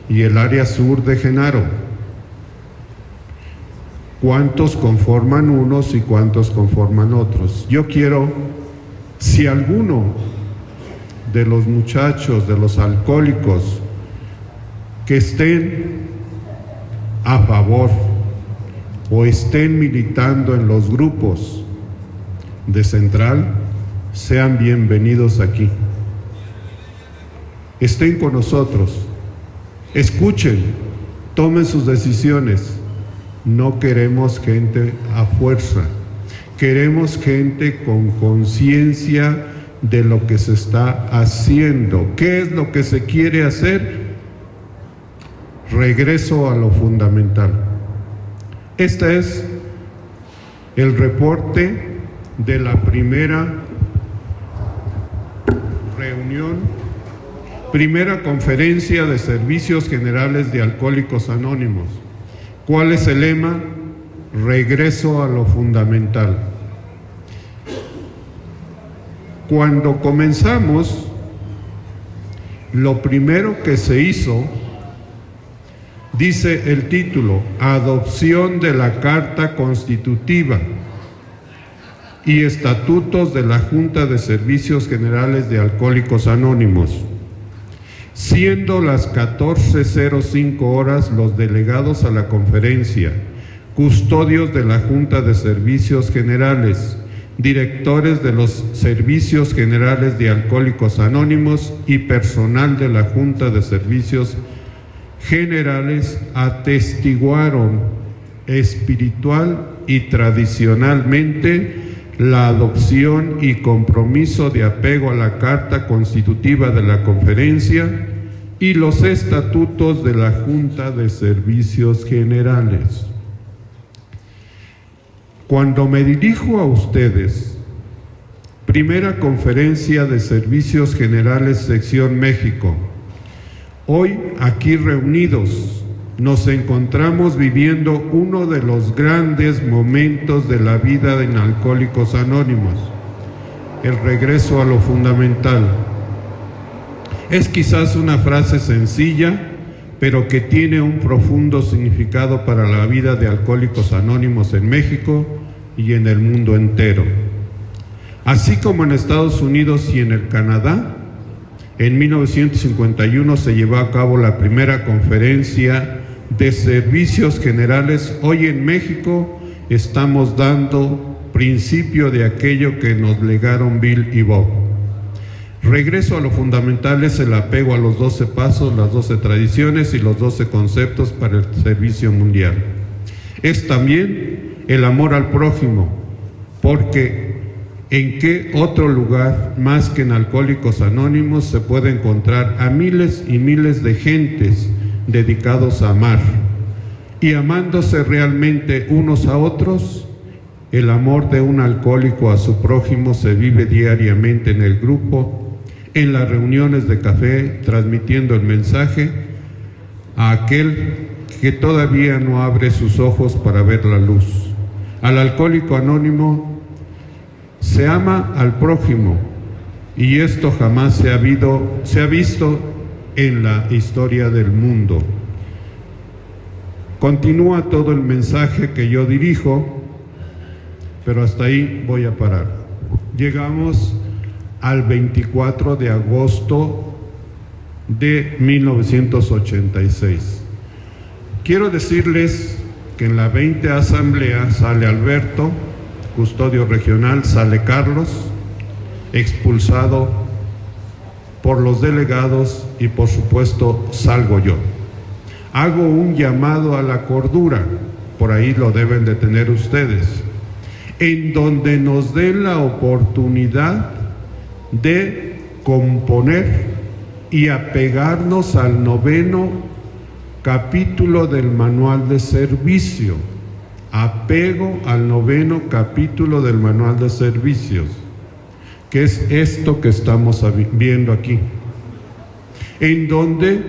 Speaker 5: y el área sur de Genaro. ¿Cuántos conforman unos y cuántos conforman otros? Yo quiero, si alguno de los muchachos, de los alcohólicos, que estén a favor o estén militando en los grupos de Central, sean bienvenidos aquí. Estén con nosotros, escuchen, tomen sus decisiones. No queremos gente a fuerza, queremos gente con conciencia de lo que se está haciendo. ¿Qué es lo que se quiere hacer? Regreso a lo fundamental. Este es el reporte de la primera reunión, primera conferencia de servicios generales de Alcohólicos Anónimos. ¿Cuál es el lema? Regreso a lo fundamental. Cuando comenzamos, lo primero que se hizo, dice el título, adopción de la Carta Constitutiva y estatutos de la Junta de Servicios Generales de Alcohólicos Anónimos. Siendo las 14:05 horas, los delegados a la conferencia, custodios de la Junta de Servicios Generales, directores de los Servicios Generales de Alcohólicos Anónimos y personal de la Junta de Servicios Generales atestiguaron espiritual y tradicionalmente la adopción y compromiso de apego a la Carta Constitutiva de la Conferencia y los estatutos de la Junta de Servicios Generales. Cuando me dirijo a ustedes, primera conferencia de Servicios Generales Sección México, hoy aquí reunidos, nos encontramos viviendo uno de los grandes momentos de la vida en Alcohólicos Anónimos, el regreso a lo fundamental. Es quizás una frase sencilla, pero que tiene un profundo significado para la vida de Alcohólicos Anónimos en México y en el mundo entero. Así como en Estados Unidos y en el Canadá, en 1951 se llevó a cabo la primera conferencia de servicios generales. Hoy en México estamos dando principio de aquello que nos legaron Bill y Bob. Regreso a lo fundamental es el apego a los 12 pasos, las 12 tradiciones y los 12 conceptos para el servicio mundial. Es también el amor al prójimo, porque ¿En qué otro lugar más que en Alcohólicos Anónimos se puede encontrar a miles y miles de gentes dedicados a amar y amándose realmente unos a otros? El amor de un alcohólico a su prójimo se vive diariamente en el grupo, en las reuniones de café, transmitiendo el mensaje a aquel que todavía no abre sus ojos para ver la luz. Al alcohólico anónimo se ama al prójimo, y esto jamás se ha visto en la historia del mundo. Continúa todo el mensaje que yo dirijo, pero hasta ahí voy a parar. Llegamos al 24 de agosto de 1986. Quiero decirles que en la 20 asamblea sale Alberto, custodio regional, sale Carlos, expulsado por los delegados, y por supuesto salgo yo. Hago un llamado a la cordura, por ahí lo deben de tener ustedes, en donde nos den la oportunidad de componer y apegarnos al 9º capítulo del manual de servicio. Apego al 9º capítulo del manual de servicios, que es esto que estamos viendo aquí, en donde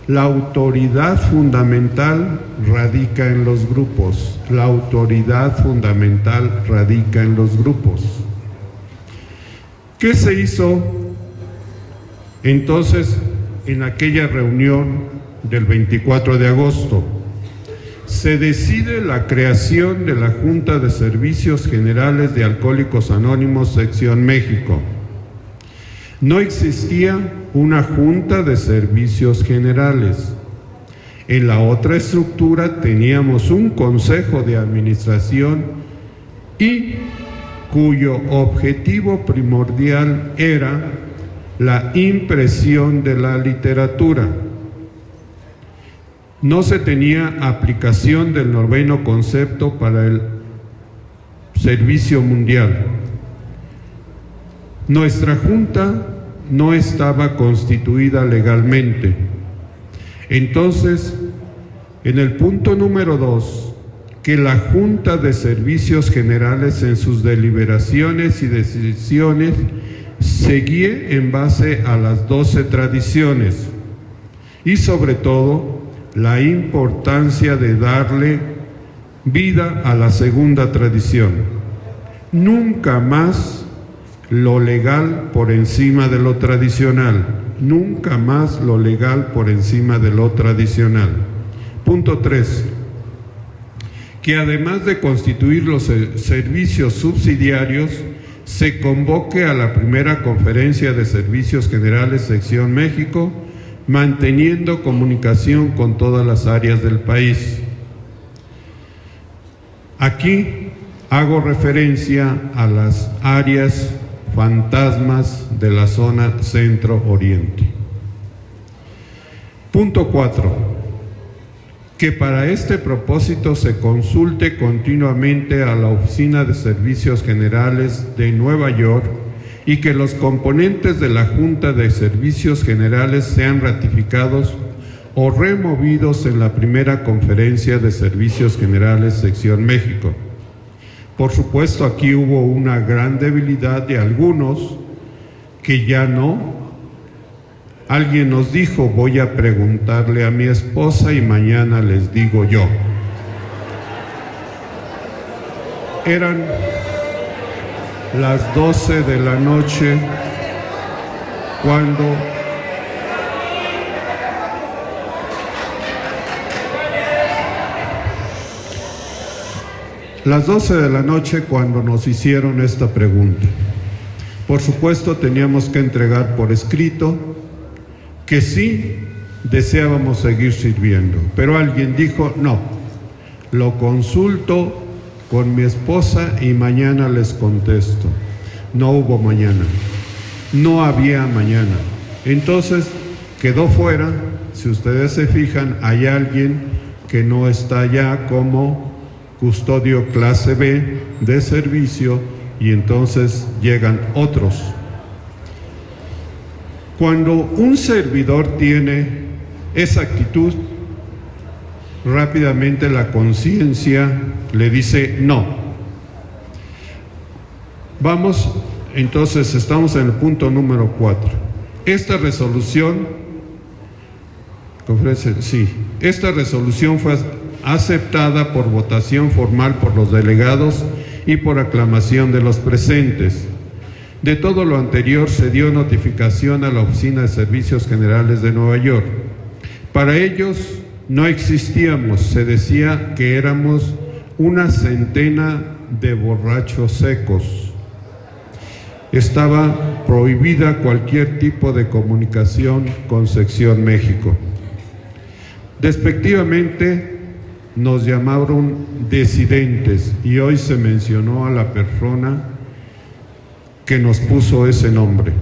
Speaker 5: la autoridad fundamental radica en los grupos. La autoridad fundamental radica en los grupos. ¿Qué se hizo entonces en aquella reunión del 24 de agosto? Se decide la creación de la Junta de Servicios Generales de Alcohólicos Anónimos, Sección México. No existía una Junta de Servicios Generales. En la otra estructura teníamos un Consejo de Administración y cuyo objetivo primordial era la impresión de la literatura. No se tenía aplicación del 9º concepto para el servicio mundial. Nuestra junta no estaba constituida legalmente. Entonces, en el punto número 2, que la Junta de Servicios Generales en sus deliberaciones y decisiones se guíe en base a las 12 tradiciones y sobre todo la importancia de darle vida a la segunda tradición. Nunca más lo legal por encima de lo tradicional. Nunca más lo legal por encima de lo tradicional. Punto 3. Que además de constituir los servicios subsidiarios, se convoque a la primera Conferencia de Servicios Generales Sección México, manteniendo comunicación con todas las áreas del país. Aquí hago referencia a las áreas fantasmas de la zona centro-oriente. Punto 4. Que para este propósito se consulte continuamente a la Oficina de Servicios Generales de Nueva York y que los componentes de la Junta de Servicios Generales sean ratificados o removidos en la primera Conferencia de Servicios Generales Sección México. Por supuesto, aquí hubo una gran debilidad de algunos que ya no. Alguien nos dijo, voy a preguntarle a mi esposa y mañana les digo yo. Eran las 12 de la noche cuando nos hicieron esta pregunta. Por supuesto, teníamos que entregar por escrito que sí deseábamos seguir sirviendo, pero alguien dijo, no, lo consulto con mi esposa y mañana les contesto. No hubo mañana, no había mañana. Entonces quedó fuera. Si ustedes se fijan, hay alguien que no está ya como custodio clase B de servicio y entonces llegan otros. Cuando un servidor tiene esa actitud, rápidamente la conciencia le dice no. Vamos, entonces estamos en el punto número 4. Esta resolución fue aceptada por votación formal por los delegados y por aclamación de los presentes. De todo lo anterior se dio notificación a la Oficina de Servicios Generales de Nueva York. Para ellos no existíamos, se decía que éramos una centena de borrachos secos. Estaba prohibida cualquier tipo de comunicación con Sección México. Despectivamente nos llamaron disidentes y hoy se mencionó a la persona que nos puso ese nombre.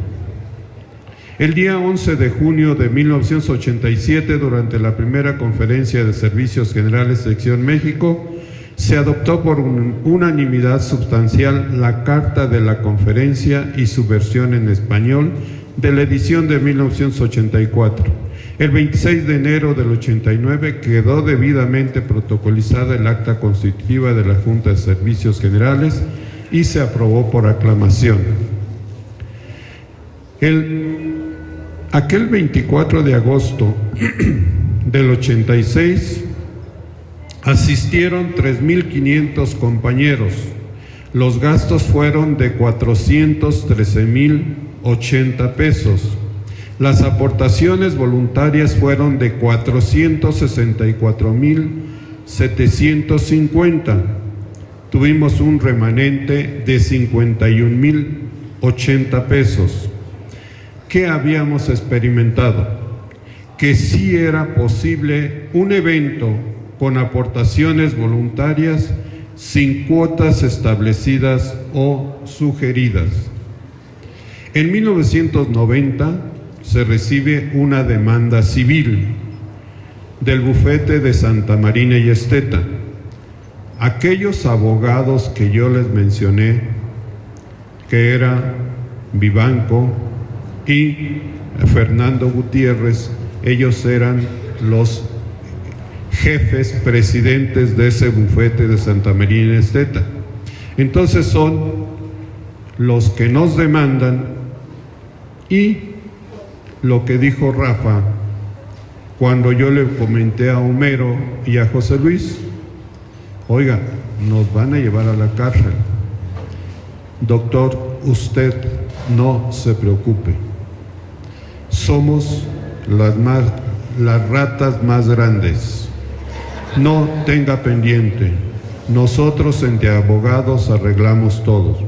Speaker 5: El día 11 de junio de 1987, durante la primera conferencia de Servicios Generales Sección México, se adoptó por unanimidad sustancial la Carta de la Conferencia y su versión en español de la edición de 1984. El 26 de enero del 89 quedó debidamente protocolizada el acta constitutiva de la Junta de Servicios Generales y se aprobó por aclamación. Aquel 24 de agosto del 86 asistieron 3.500 compañeros. Los gastos fueron de 413,080 pesos. Las aportaciones voluntarias fueron de 464,750. Tuvimos un remanente de 51,080 pesos. ¿Qué habíamos experimentado? Que sí era posible un evento con aportaciones voluntarias sin cuotas establecidas o sugeridas. En 1990 se recibe una demanda civil del bufete de Santa Marina y Esteta. Aquellos abogados que yo les mencioné, que era Vivanco y Fernando Gutiérrez, ellos eran los jefes presidentes de ese bufete de Santa Marina y Esteta. Entonces son los que nos demandan, y lo que dijo Rafa cuando yo le comenté a Homero y a José Luis: oiga, nos van a llevar a la cárcel. Doctor, usted no se preocupe. Somos las ratas más grandes. No tenga pendiente. Nosotros entre abogados arreglamos todo.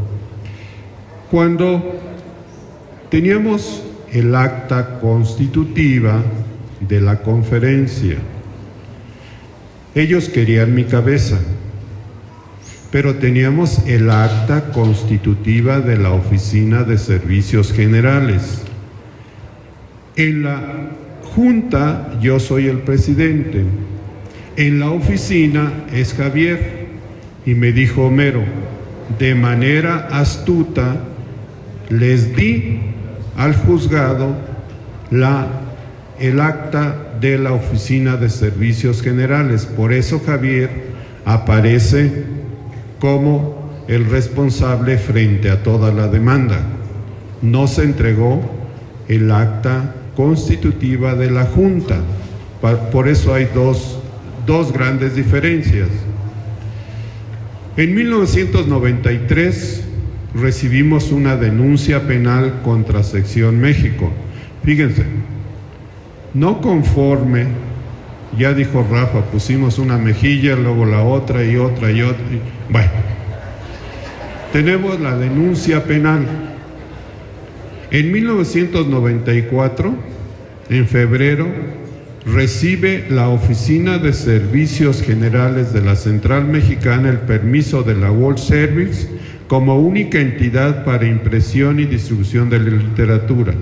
Speaker 5: Cuando teníamos el acta constitutiva de la conferencia, ellos querían mi cabeza, pero teníamos el acta constitutiva de la Oficina de Servicios Generales. En la Junta yo soy el presidente, en la oficina es Javier, y me dijo Homero, de manera astuta les di al juzgado el acta de la Oficina de Servicios Generales. Por eso Javier aparece como el responsable frente a toda la demanda. No se entregó el acta constitutiva de la Junta. Por eso hay dos grandes diferencias. En 1993 recibimos una denuncia penal contra Sección México. Fíjense, no conforme, ya dijo Rafa, pusimos una mejilla, luego la otra y otra y otra. Bueno, tenemos la denuncia penal. En 1994, en febrero, recibe la Oficina de Servicios Generales de la Central Mexicana el permiso de la World Service como única entidad para impresión y distribución de la literatura.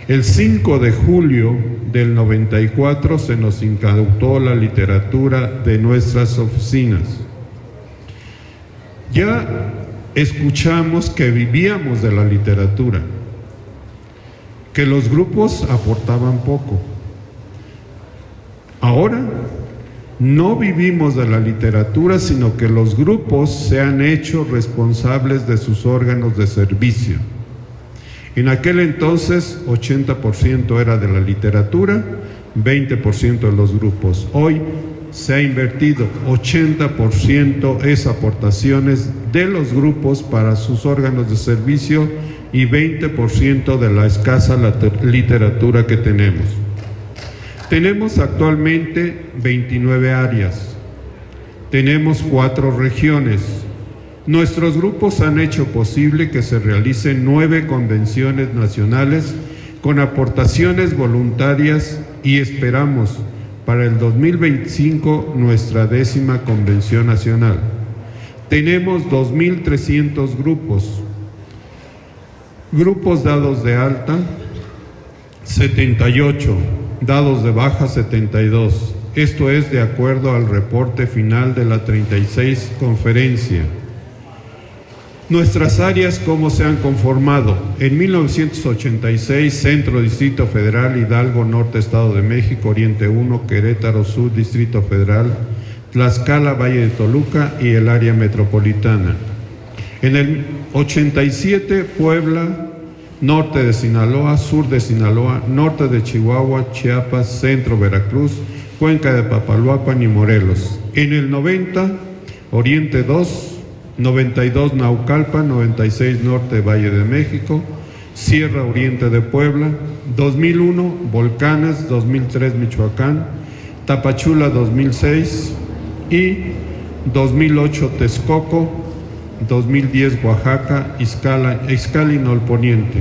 Speaker 5: El 5 de julio del 94 se nos incautó la literatura de nuestras oficinas. Ya escuchamos que vivíamos de la literatura, que los grupos aportaban poco. Ahora no vivimos de la literatura, sino que los grupos se han hecho responsables de sus órganos de servicio. En aquel entonces 80% era de la literatura, 20% de los grupos. Hoy se ha invertido 80% es aportaciones de los grupos para sus órganos de servicio y 20% de la escasa literatura que tenemos. Tenemos actualmente 29 áreas, tenemos 4 regiones. Nuestros grupos han hecho posible que se realicen 9 convenciones nacionales con aportaciones voluntarias y esperamos para el 2025 nuestra 10ª convención nacional. Tenemos 2.300 grupos dados de alta, 78, dados de baja 72. Esto es de acuerdo al reporte final de la 36 conferencia. Nuestras áreas, ¿cómo se han conformado? En 1986, Centro, Distrito Federal, Hidalgo, Norte, Estado de México, Oriente 1, Querétaro, Sur, Distrito Federal, Tlaxcala, Valle de Toluca y el área metropolitana. En el 87, Puebla, Norte de Sinaloa, Sur de Sinaloa, Norte de Chihuahua, Chiapas, Centro, Veracruz, Cuenca de Papaloapan y Morelos. En el 90, Oriente 2, 92 Naucalpan, 96 Norte Valle de México, Sierra Oriente de Puebla, 2001 Volcanes, 2003 Michoacán, Tapachula 2006 y 2008 Texcoco, 2010 Oaxaca, Ixcali Nolponiente.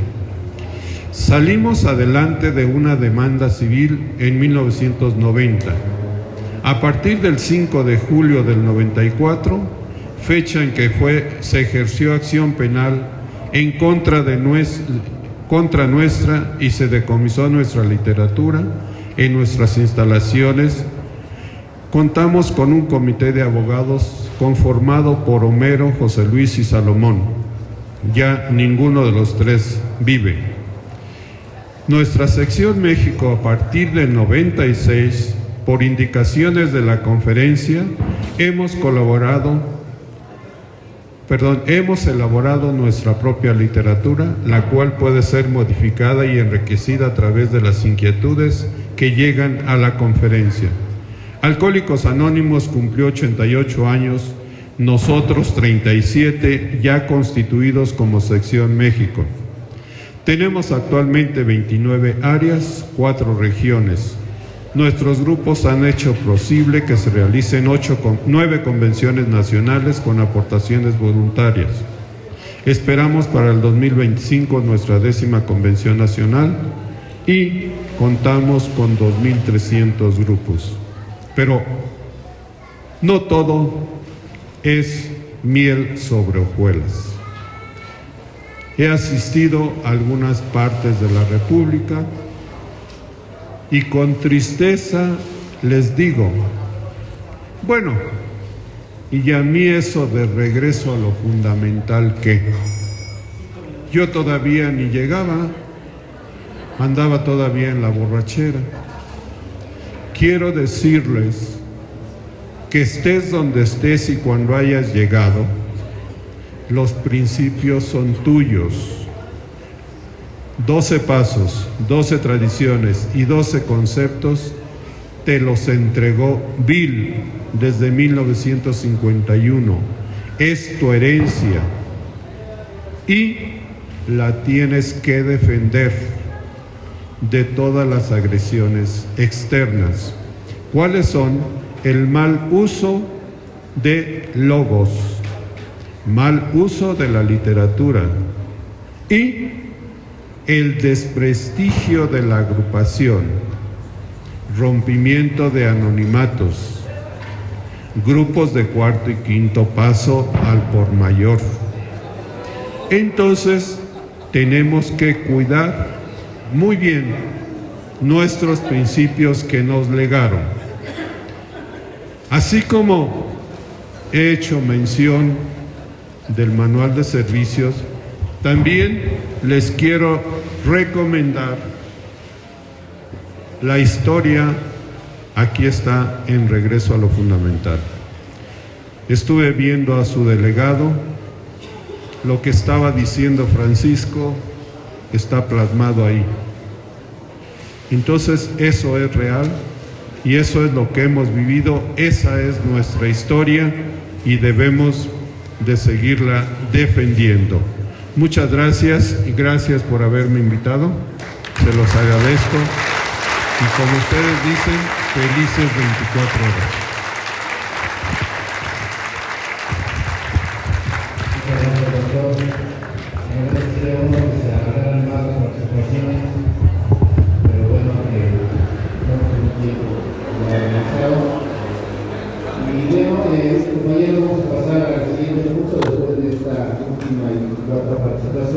Speaker 5: Salimos adelante de una demanda civil en 1990. A partir del 5 de julio del 94, fecha en que se ejerció acción penal en contra nuestra y se decomisó nuestra literatura en nuestras instalaciones, contamos con un comité de abogados conformado por Homero, José Luis y Salomón. Ya ninguno de los 3 vive. Nuestra sección México, a partir del 96, por indicaciones de la conferencia, hemos elaborado nuestra propia literatura, la cual puede ser modificada y enriquecida a través de las inquietudes que llegan a la conferencia. Alcohólicos Anónimos cumplió 88 años, nosotros 37, ya constituidos como sección México. Tenemos actualmente 29 áreas, 4 regiones. Nuestros grupos han hecho posible que se realicen 9 convenciones nacionales con aportaciones voluntarias. Esperamos para el 2025 nuestra 10ª convención nacional y contamos con 2.300 grupos. Pero no todo es miel sobre hojuelas. He asistido a algunas partes de la República y con tristeza les digo, bueno, y a mí eso de regreso a lo fundamental, ¿qué? Yo todavía ni llegaba, andaba todavía en la borrachera. Quiero decirles que estés donde estés y cuando hayas llegado, los principios son tuyos. 12 pasos, 12 tradiciones y 12 conceptos te los entregó Bill desde 1951. Es tu herencia y la tienes que defender de todas las agresiones externas. ¿Cuáles son? El mal uso de logos, mal uso de la literatura y el desprestigio de la agrupación, rompimiento de anonimatos, grupos de 4º y 5º paso al por mayor. Entonces, tenemos que cuidar muy bien nuestros principios que nos legaron. Así como he hecho mención del manual de servicios, también les quiero recomendar la historia. Aquí está en Regreso a lo Fundamental. Estuve viendo a su delegado, lo que estaba diciendo Francisco está plasmado ahí. Entonces eso es real y eso es lo que hemos vivido, esa es nuestra historia y debemos de seguirla defendiendo. Muchas gracias y gracias por haberme invitado, se los agradezco y como ustedes dicen, felices 24 horas.
Speaker 2: Muchas gracias, doctor. Agradecería uno que se agarraran más las participaciones, pero bueno, estamos en un tiempo avanzado. Y bueno, compañeros, vamos a pasar al siguiente punto después de esta última y cuarta participación.